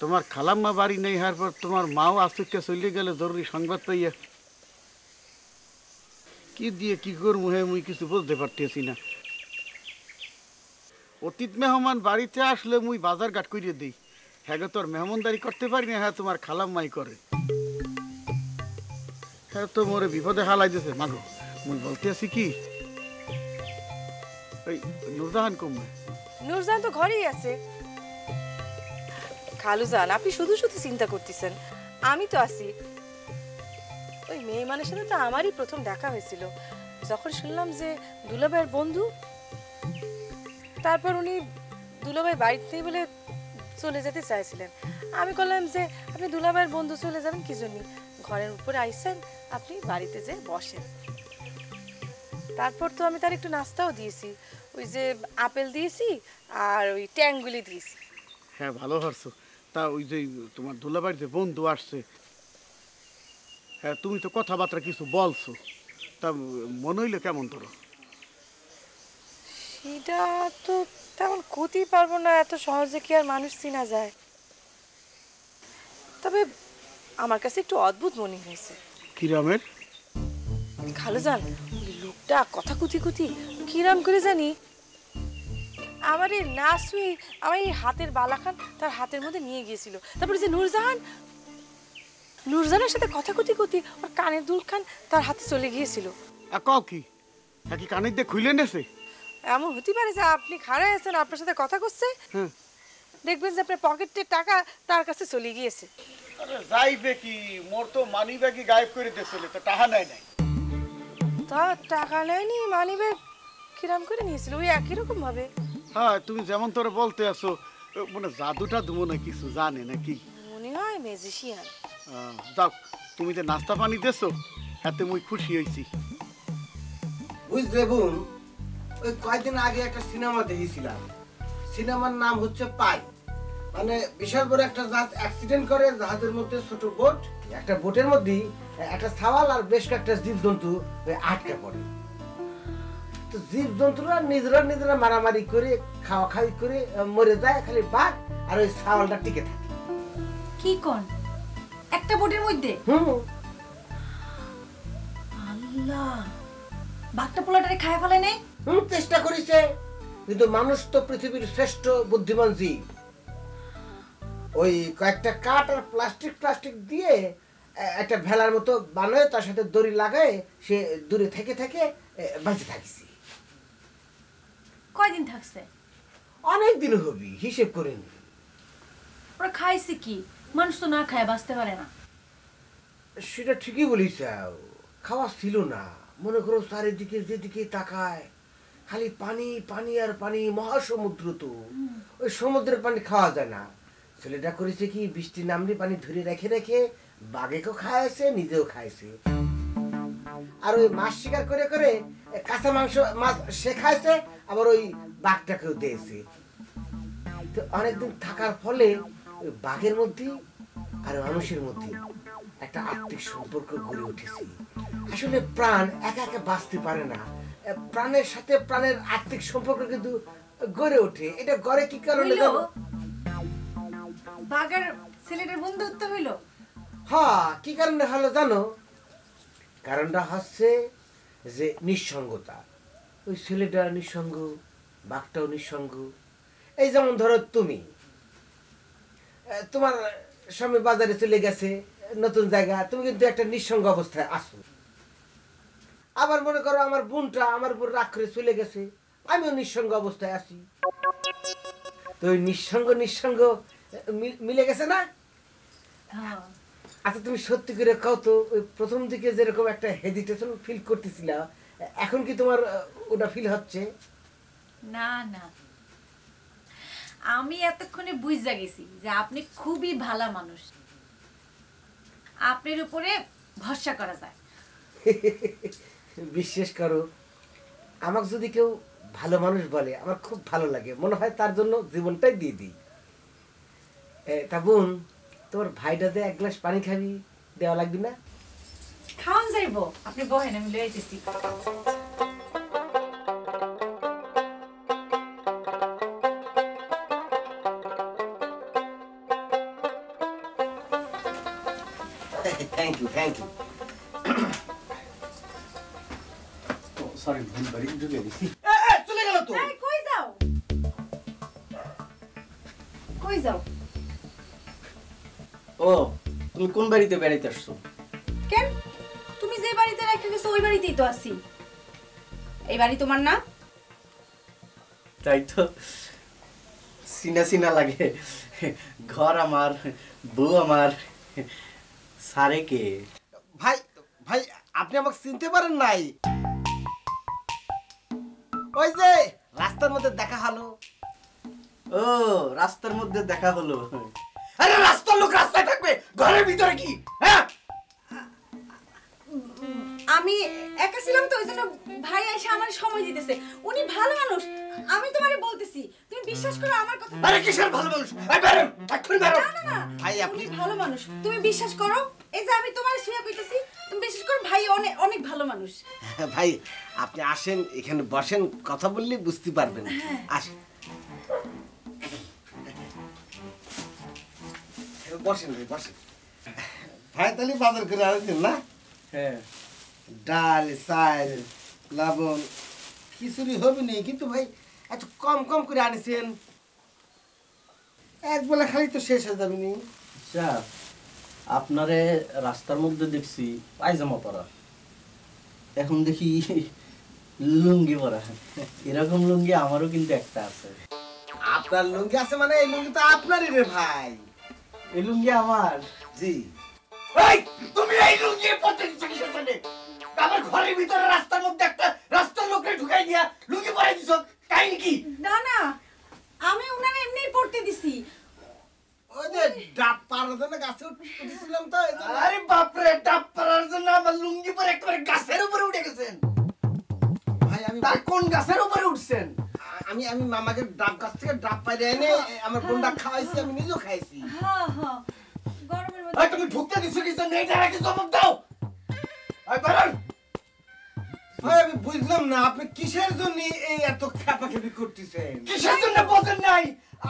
তোমার খালাম্মা বাড়ি নেই হওয়ার পর তোমার মাও আজকে চলে গেলে জরুরি সংবাদ পাইয়া কি দিয়ে কি করবো হে মুই কিছু বুঝতে পারতেছি না। অতীত মেহমান বাড়িতে আসলে মুই বাজার ঘাট করিয়ে দিই, হ্যাঁ তোর মেহমানদারি করতে পারি না, হ্যাঁ তোমার খালাম্মাই করে। হ্যাঁ তো মোরে বিপদে হালাই দিয়েছে। মাগো, মুই বলতে আছি কি, ওই নুরজাহান কমবে। নুরজাহান তো ঘরেই আছে। খালুজান, আপনি শুধু শুধু চিন্তা করতেছেন, আমি তো আছি। ওই মেহমানের সাথে তো আমারই প্রথম দেখা হয়েছিল যখন শুনলাম যে দুলাভাইয়ের বন্ধু। তারপর উনি দুলাভাই বাড়িতে বলে চলে যেতে চাইছিলেন। আমি বললাম যে আপনি দুলাভাইয়ের বন্ধু চলে যাবেন কি জন্য, ঘরের উপরে আইসেন, আপনি বাড়িতে যে বসেন। তারপর তো আমি তার একটু নাস্তাও দিয়েছি, ওই যে আপেল দিয়েছি আর ওই ট্যাংগুলি দিয়েছি। হ্যাঁ, ভালো হরছো। তা ওই যে তোমার দুলাবাড়িতে বন্ধু আসছে, হ্যাঁ তুমি তো কথাবার্তা কিছু বলছো, তা মনে হইলে কেমন তোর? সেটা তো তেমন ক্ষতি পারবো না, এত সহজে কি আর মানুষ চিনা যায়। তবে আমার কাছে একটু অদ্ভুত মনে হয়েছে। কিরামের? খালুজান, ওই লোকটা কথা কুতি কুতি কিরাম করে জানি আমার এই নাসুই আমার এই হাতের বালাখান তার হাতের মধ্যে নিয়ে গিয়েছিল। তারপরে যে নুরজাহানের সাথে কথা কুতি কুতি ওর কানের দুলখান তার হাতে চলে গিয়েছিল। কও কি, হ্যাঁ কি কানের দিয়ে খুলে নেছে? এমন হতে পারে যে আপনি খাড়ায় আছেন, আপনার সাথে কথা করছে, দেখবেন যে আপনার পকেটের টাকা তার কাছে চলে গিয়েছে। আরে যাইবে কি, মোর তো মানি ব্যাগই গায়েব করে দিয়েছিল, তো টাকা নাই নাই। তা টাকা নেয়নি, মানি ব্যাগ কিরাম করে নিয়েছিল ওই একই রকম ভাবে। হ্যাঁ, তুমি যেমন তোরে বলতে আসো, মানে জাদুটা মনে কিছু জানে নাকি? মনে হয় ম্যাজিশিয়ান। যাও, তুমি যে নাস্তা পানি দেছো এতে মুই খুশি হয়েছি। বুঝলে বোন, ওই কয়েকদিন আগে একটা সিনেমা দেখেছিলাম, সিনেমার নাম হচ্ছে পাই। মানে বিশাল বড় একটা জাহাজ অ্যাক্সিডেন্ট করে, জাহাজের মধ্যে ছোট বোট, একটা বোটের মধ্যে একটা সাওয়াল আর বেশ কয়েকটা জীবজন্তু আটকে পড়ে। তো জীবজন্তুরা নিজেরা মারামারি করে খাওয়া খাওয়ি করে মরে যায়, খালি বাঘ আর ওই সাওয়ালটা টিকে থাকে। কি কোন একটা বোটের মধ্যে? আল্লাহ, বাঘটা পোলাটারে খায় ফেলে নেই? চেষ্টা করেছে, কিন্তু মানুষ তো পৃথিবীর শ্রেষ্ঠ বুদ্ধিমান জীব। ওই কয়েকটা কাঠ আর প্লাস্টিক দিয়ে একটা ভেলার মতো বানায়, তার সাথে দড়ি লাগায় সে দূরে থেকে থেকে বেঁচে থাকিছে। কয়দিন থাকছে? অনেক দিন হবি, হিসেব করিনি। ওরা খাইছে কি? মানুষ তো না খায় বাঁচতে পারে না। সেটা ঠিকই বলিস, খাওয়া ছিল না। মনে করো চারিদিকে যেদিকে তাকায় খালি পানি পানি আর পানি, মহাসমুদ্র তো, ওই সমুদ্রের পানি খাওয়া যায় না। ছেলেটা করেছে কি, বৃষ্টি নামলে পানি ধরে রেখে রেখে বাঘেকেও খাইছে, নিজেও খাইছে। আর ওই মাছ শিকার করে করে কাঁচা মাছ সে খাইছে, আবার ওই বাঘটাকেও দিয়েছে। তো অনেকদিন থাকার ফলে ওই বাঘের মধ্যে আর মানুষের মধ্যে একটা আত্মিক সম্পর্ক গড়ে উঠেছে। আসলে প্রাণ একা একা বাঁচতে পারে না, প্রাণের সাথে প্রাণের আত্মিক সম্পর্ক কিন্তু গড়ে ওঠে। এটা গড়ে কি কারণে? বাঘের ছেলেটার বন্ধুত্ব হইল। হ্যাঁ, কি কারণে হলো জানো? কারণটা হচ্ছে যে নিঃসঙ্গতা। ওই ছেলেটা নিঃসঙ্গ, বাঘটাও নিঃসঙ্গ। এই যেমন ধরো তুমি, তোমার স্বামী বাজারে চলে গেছে, নতুন জায়গা, তুমি কিন্তু একটা নিঃসঙ্গ অবস্থায় আছো। আবার মনে করো আমার বোনটা আমার উপর রাগ করে চলে গেছে, আমিও নিঃসঙ্গ অবস্থায় আছি। তো ওই নিঃসঙ্গ নিঃসঙ্গ মিলে গেছে না? আচ্ছা তুমি সত্যি করে কও তো, ওই প্রথম দিকে যেরকম একটা হেজিটেশন ফিল করতেছিল, এখন কি তোমার ওটা ফিল হচ্ছে? না না, আমি এতক্ষণে বুঝা গেছি যে আপনি খুবই ভালো মানুষ, আপনার উপরে ভরসা করা যায়। বিশ্বাস করো, আমাকে যদি কেউ ভালো মানুষ বলে আমার খুব ভালো লাগে, মনে হয় তার জন্য জীবনটাই দিয়ে দিই। তা বোন, তোর ভাইটাতে এক গ্লাস পানি খাবি, দেওয়া লাগবে না? খাওয়ান যাইবো, আপনি বহেন, আমি লয়ে আইতেছি। Thank you, thank you. Sorry, ভুল বাড়ি ঢুকে গেছি। চলে গেল তো। কই যাও? কই যাও? ও, তুমি কোন বাড়িতে বেড়াইতে আসছো? কেন, তুমি যে বাড়িতে রেখে গেছো ওই বাড়িতেই তো আছি। এই বাড়ি তোমার না? তাই তো, সিনা সিনা লাগে। ঘর আমার, বউ আমার, সারে কে? ভাই ভাই, আপনি আমাকে চিনতে পারেন নাই? ওই যে রাস্তার মধ্যে দেখা হলো। ও, রাস্তার মধ্যে দেখা হলো। আরে রাস্তার লোক রাস্তায় থাকবে, ঘরের ভিতরে কি? হ্যাঁ, আমি একা ছিলাম তো, ওই জন্য ভাই এসে আমার সময় দিতেছে। উনি ভালো মানুষ, আমি তোমারে বলতেছি, তুমি বিশ্বাস করো আমার কথা। আরে কিসের ভালো মানুষ? এই বেরোন, এক্ষুনি বেরোন। না না, ভাই আপনি উনি ভালো মানুষ, তুমি বিশ্বাস করো। এই যে আমি তোমারে শুয়ে কইতেছি, তুমি বিশ্বাস করো, ভাই অনেক অনেক ভালো মানুষ। ভাই আপনি আসেন, এখানে বসেন, কথা বললে বুঝতে পারবেন। আসেন, বসেন ভাই, বসেন। ভাই তাহলে বাজার করে আনছেন না? হ্যাঁ, ডাল, চাল, লবণ, খিচুড়ি হবে না, কিন্তু ভাই এত কম কম করে আনিছেন, এক বেলা খালি তো শেষ হয়ে যাবে নি। আচ্ছা, আপনারে রাস্তার মধ্যে দেখছি পায়জামা পরা, এখন দেখি লুঙ্গি পরা। এরকম লুঙ্গি আমারও কিন্তু একটা আছে। আপনার লুঙ্গি আছে মানে এই লুঙ্গি তো আপনারই রে ভাই। এই লুঙ্গি আমার? জি। এই তুমি এই লুঙ্গি পরতে দিছো কিসের জন্য? আমার ঘরের ভিতরে রাস্তার মধ্যে একটা রাস্তার লোককে ঢুকাই দিয়া লুঙ্গি পরাই দিছো, কাহিনী কি? না না, আমি উনারে এমনিই পড়তে দিছি। ওই যে ডাব পাড়ার জন্য গাছে উঠেছিলাম তো। আরে বাপরে, ডাব পাড়ার জন্য আমার লুঙ্গি পরে একেবারে গাছের উপরে উঠে গেছেন। ভাই আমি কোন গাছের উপরে উঠছেন? আমি আমি মামাকে ডাব গাছ থেকে ডাব পাইরে এনে আমার বোনটা খাওয়াইছি, আমি নিজেও খাইছি। হ্যাঁ হ্যাঁ, গরমের মধ্যে। এই তুমি ঢুকতে দিছো কি জন্য? এইটা রাখি জবাব দাও। এই বেরোন। ভাই আমি বুঝলাম না, আপনি কিসের জন্য এই এত খেপাখেপি করতেছেন? কিসের জন্য বোঝেন নাই?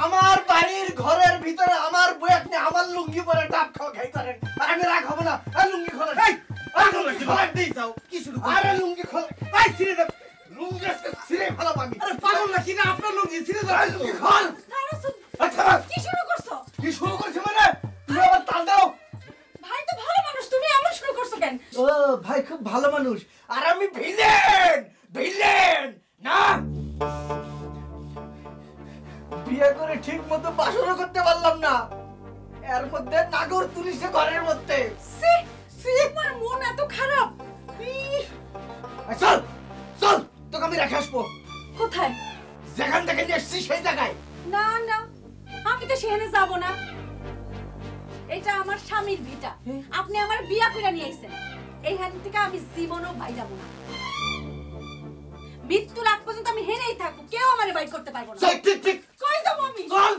আমার বাড়ির ঘরের ভিতরে আমার বউ, আপনি আমার লুঙ্গি পরে ডাব খাই করেন, আর আমি রাগ হবো না? আর লুঙ্গি খোলেন। এই লুঙ্গি খোলেন, দিয়ে যাও। কি শুরু? আরে লুঙ্গি খোলেন। এই ছিঁড়ে দাও লুঙ্গি, আজকে ছিঁড়ে ফেলাম আমি। আরে পাগল নাকি না? আপনার লুঙ্গি ছিঁড়ে দাও। লুঙ্গি খোল। কি শুরু করছো? কি শুরু করছে মানে? তুমি আবার তাল দাও। ভাই তো ভালো মানুষ, তুমি এমন শুরু করছো কেন? ও ভাই খুব ভালো মানুষ, আর আমি ভিলেন। ভিলেন না, বিয়ে করে ঠিক মতো বাসনও করতে পারলাম না, এর মধ্যে নাগর তুলিছে ঘরের মধ্যে। সি সি, আমার মন এত খারাপ। চল চল, তোকে আমি রেখে আসবো। কোথায়? যেখান থেকে নিয়ে এসছি সেই জায়গায়। না না, আমি তো সেখানে যাব না। এটা আমার স্বামীর ভিটা, আপনি আমার বিয়া করে নিয়ে আইছেন। এইখান থেকে আমি জীবনও বাইর যাব না। মৃত্যুর আগ পর্যন্ত আমি হেরেই থাকবো, কেউ আমারে বাইর করতে পারবো না। ঠিক ঠিক। কই যাব আমি? চল।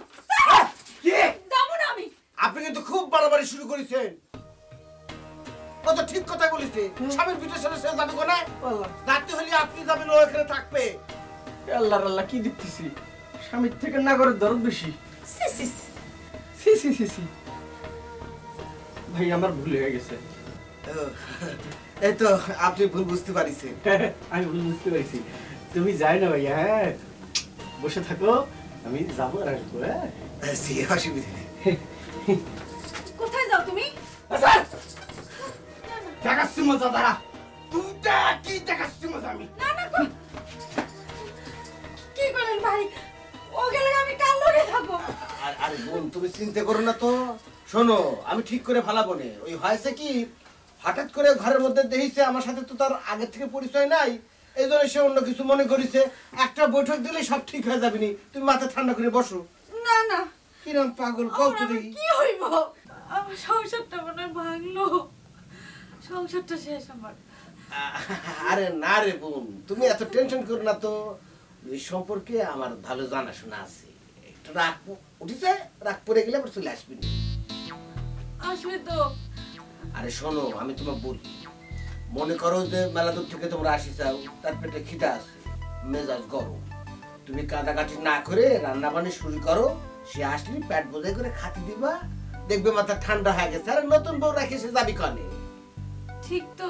কি? যাব না আমি। আপনি কিন্তু খুব বাড়াবাড়ি শুরু করেছেন। ও তো ঠিক কথা বলেছে, স্বামীর পিঠে সরে সে যাবে কোনে? যাতে হলে আপনি যাবেন, ও এখানে থাকবে। আল্লাহ আল্লাহ, কি দেখতেছি, স্বামীর থেকে নাগরের দরদ বেশি। সি সি সি সি সি সি। ভাই আমার ভুল হয়ে গেছে। এই তো আপনি ভুল বুঝতে পারিছেন। আমি ভুল বুঝতে পারছি। তুমি যাই না ভাইয়া। হ্যাঁ, বসে থাকো, আমি যাবো আর আসবো। হ্যাঁ, অসুবিধা নেই। কোথায় যাও তুমি? স্যার দেখাচ্ছি মজা, দাঁড়া। তুই কি দেখাচ্ছি মজা? আমি না না কি করেন ভাই? ও গেলে আমি কাল লগে থাকবো। আরে বোন, তুমি চিন্তা করো না তো। শোনো, আমি ঠিক করে ফালাবো না। ওই হয়েছে কি, হঠাৎ করে ঘরের মধ্যে দেখিছে আমার সাথে তো তার আগে থেকে পরিচয় নাই, এই জন্য সে অন্য কিছু মনে করেছে। একটা বৈঠক দিলে সব ঠিক হয়ে যাবে নি। তুমি মাথা ঠান্ডা করে বসো। না না, কিরম পাগল কও তো দেখি। কি হইব? আমার সংসারটা মনে ভাঙলো, সংসারটা শেষ আমার। আরে না রে বোন, তুমি এত টেনশন করো না তো। এই সম্পর্কে আমার ভালো জানাশোনা আছে। একটু রাগ উঠিছে, রাগ পড়ে গেলে আবার চলে আসবি না। আসবে তো। আরে শোনো, আমি তোমাকে বলি, মনে করো যে মেলা দূর থেকে তোমরা আসি চাও, তার পেটে খিদা আছে, মেজাজ গরম, তুমি কাটাকাটি না করে রান্না বান্না শুরু করো। সে আসলে পেট বোঝাই করে খাতি দিবা, দেখবে মাথা ঠান্ডা হয়ে গেছে। আরে নতুন বউ রেখে সে যাবি কনে? ঠিক তো?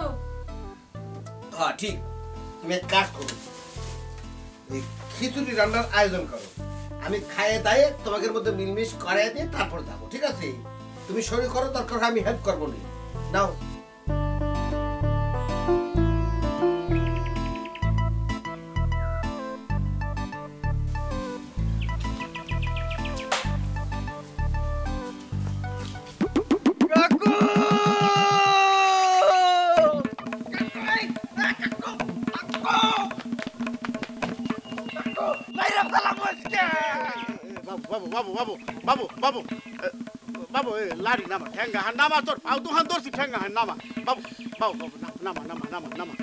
হ্যাঁ ঠিক। তুমি এক কাজ করো, এই খিচুড়ি রান্নার আয়োজন করো। আমি খাইয়ে দায়ে তোমাদের মধ্যে মিলমিশ করাই দিয়ে তারপর যাবো, ঠিক আছে? তুমি শরীর করো, দরকার আমি হেল্প করবো না। নাও। বাবু বাবু বাবু বাবু বাবু বাবু এ লাড়ি নামা, ঠেঙ্গা হান নামা, তোর পাও দুহান ধরছি, ঠেঙ্গা হান নামা। বাবু বাবু বাবু নামা নামা নামা নামা।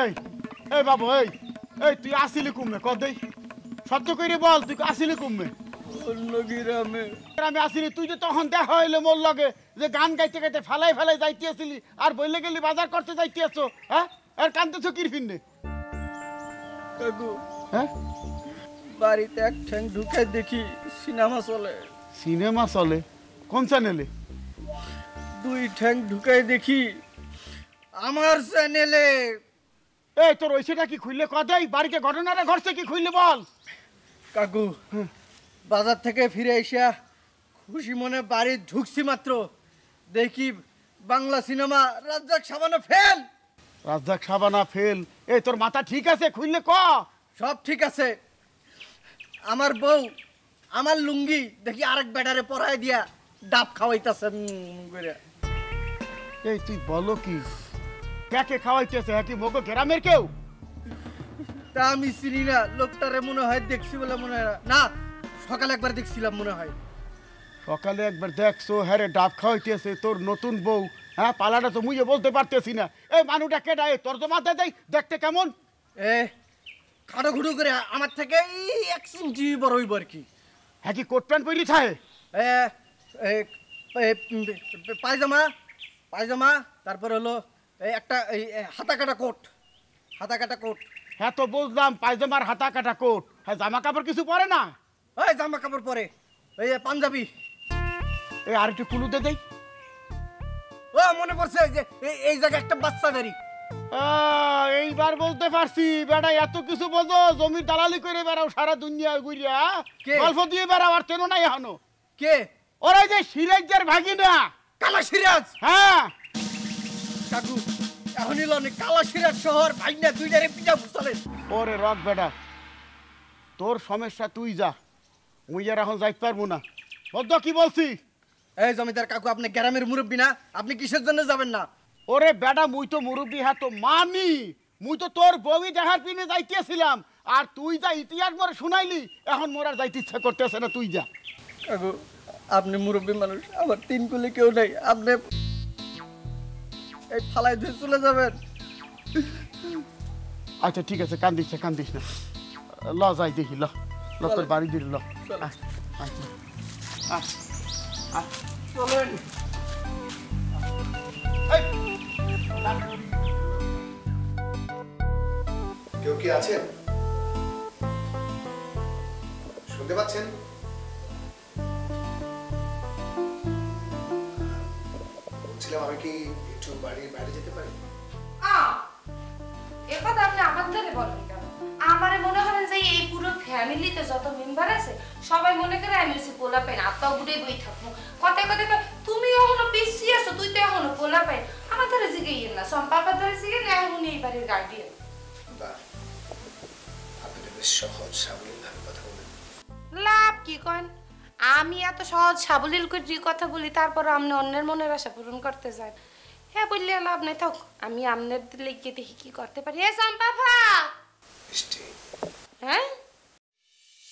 এই এই বাবু, এই এই তুই আসিলি কুমে কদেই? সত্য করে বল, তুই আসিলি কুমে? অন্য গ্রামে। আমি আসিনি, তুই যে তখন দেখা হইলে মোর লগে যে গান গাইতে গাইতে ফালাই ফালাই যাইতে আসিলি, আর বইলে গেলি বাজার করতে যাইতে আসছো। হ্যাঁ, আর কানতেছো কির ফিরনে? কাকু, হ্যাঁ, বাড়িতে এক ঠ্যাং ঢুকে দেখি সিনেমা চলে। সিনেমা চলে? কোন চ্যানেলে? দুই ঠ্যাং ঢুকাই দেখি আমার চ্যানেলে। এই তোর ওই সেটা কি খুললে কদেই? বাড়িতে ঘটনাটা ঘটছে কি খুললে বল। কাকু, বাজার থেকে ফিরে এসে খুশি মনে বাড়ি ঢুকছি মাত্র দেখি Bangla cinema Razzak Shabana fail. Razzak Shabana fail? এই তোর মাথা ঠিক আছে? খুললে ক। সব ঠিক আছে। আমার বউ আমার লুঙ্গি দেখি আরেক বেটারে পরায় দিয়া ডাব খাওয়াইতাছেন করে। এই তুই বলো কি? কাকে খাওয়াইতেছে? হ্যাঁ, কি মগো গ্রামের কেউ? তা আমি চিনি না, লোকটারে মনে হয় দেখছি বলে মনে হয় না। সকালে একবার দেখছিলাম মনে হয়। সকালে একবার দেখছো? হ্যাঁ রে, ডাব খাওয়াইতেছে তোর নতুন বউ। হ্যাঁ, পালাটা তো মুইয়ে বলতে পারতেছি না। এই মানুষটা কেডা? তোর তো মাথায় দেয়, দেখতে কেমন? এ খাটো খুটো করে আমার থেকে এই 1 ইঞ্চি বড় হইব আর কি। হ্যাঁ, কি কোট প্যান্ট পরি থাকে? পায়জামা পায়জামা, তারপর হলো একটা হাতা কাটা কোট, হাতা কাটা কোট। হ্যাঁ তো বুঝলাম, পায়জামার হাতা কাটা কোট। হ্যাঁ, জামা কাপড় কিছু পরে না? ওই জামা কাপড় পরে, এই পাঞ্জাবি। এই আর একটু কুলুতে দেই। ও মনে পড়ছে যে এই জায়গায় একটা বাচ্চা দাঁড়ি। এইবার বলতে পারছি। বেটা এত কিছু বোঝো, জমির দালালি করে বেড়াও সারা দুনিয়া ঘুরিয়া, গল্প দিয়ে বেড়াও, আর কেন নাই এখনো? কে? ওরা যে সিরাজের ভাগিনা কালা সিরাজ। হ্যাঁ কাকু, এখনই লনে কালা সিরাজ শহর ভাগনা দুইটারে পিজা ফুসালেন। ওরে রক বেটা, তোর সমস্যা তুই যা, মুই আর এখন যাইতে পারবো না। বদ্ধ কি বলছি? এই জমিদার কাকু, আপনি গ্রামের মুরব্বী না? আপনি কিসের জন্য যাবেন না? ওরে বেটা, মুই তো মুরব্বী, হ্যাঁ তো মানি। মুই তো তোর বউই দেখার পিনে যাইতেছিলাম, আর তুই যা ইতিহাস মোরে শুনাইলি, এখন মোর আর যাইতে ইচ্ছা করতেছে না, তুই যা। কাকু, আপনি মুরব্বী মানুষ, আমার 3 কুলে কেউ নাই, আপনি এই ফালাই দিয়ে চলে যাবেন। আচ্ছা ঠিক আছে, কান্দিস না কান্দিস না, ল যাই দেখি, ল ল তোর বাড়ি দিল, ল চলেন। কেউ কি আছেন? শুনতে পাচ্ছেন? বলছিলাম, আমি কি একটু বাড়ির বাইরে যেতে পারি? এ কথা আপনি আমার ধারে বলেন কেন? আমারে মনে করেন যে এই পুরো ফ্যামিলিতে যত মেম্বার আছে সবাই মনে করে আমি হচ্ছে পোলা পাই আত্মাও ঘুরে বই থাকবো কথায় কথায় তুমি এখনো পিছিয়ে আছো তুই তো এখনো পোলা পাই আমার ধরে জিগাইয়েন না সম্পাপার ধরে জিগাই না এখন এই বাড়ির গার্ডিয়ান আপনি তো বেশ সহজ সাবলীল ভাবে কথা বলেন। লাভ কি কন আমি এত সহজ সাবলীল করে কথা বলি তারপর আপনি অন্যের মনের আশা পূরণ করতে যান হ্যাঁ বললে লাভ নাই থাক আমি আপনার লেগে দেখি কি করতে পারি এ সম্পাপা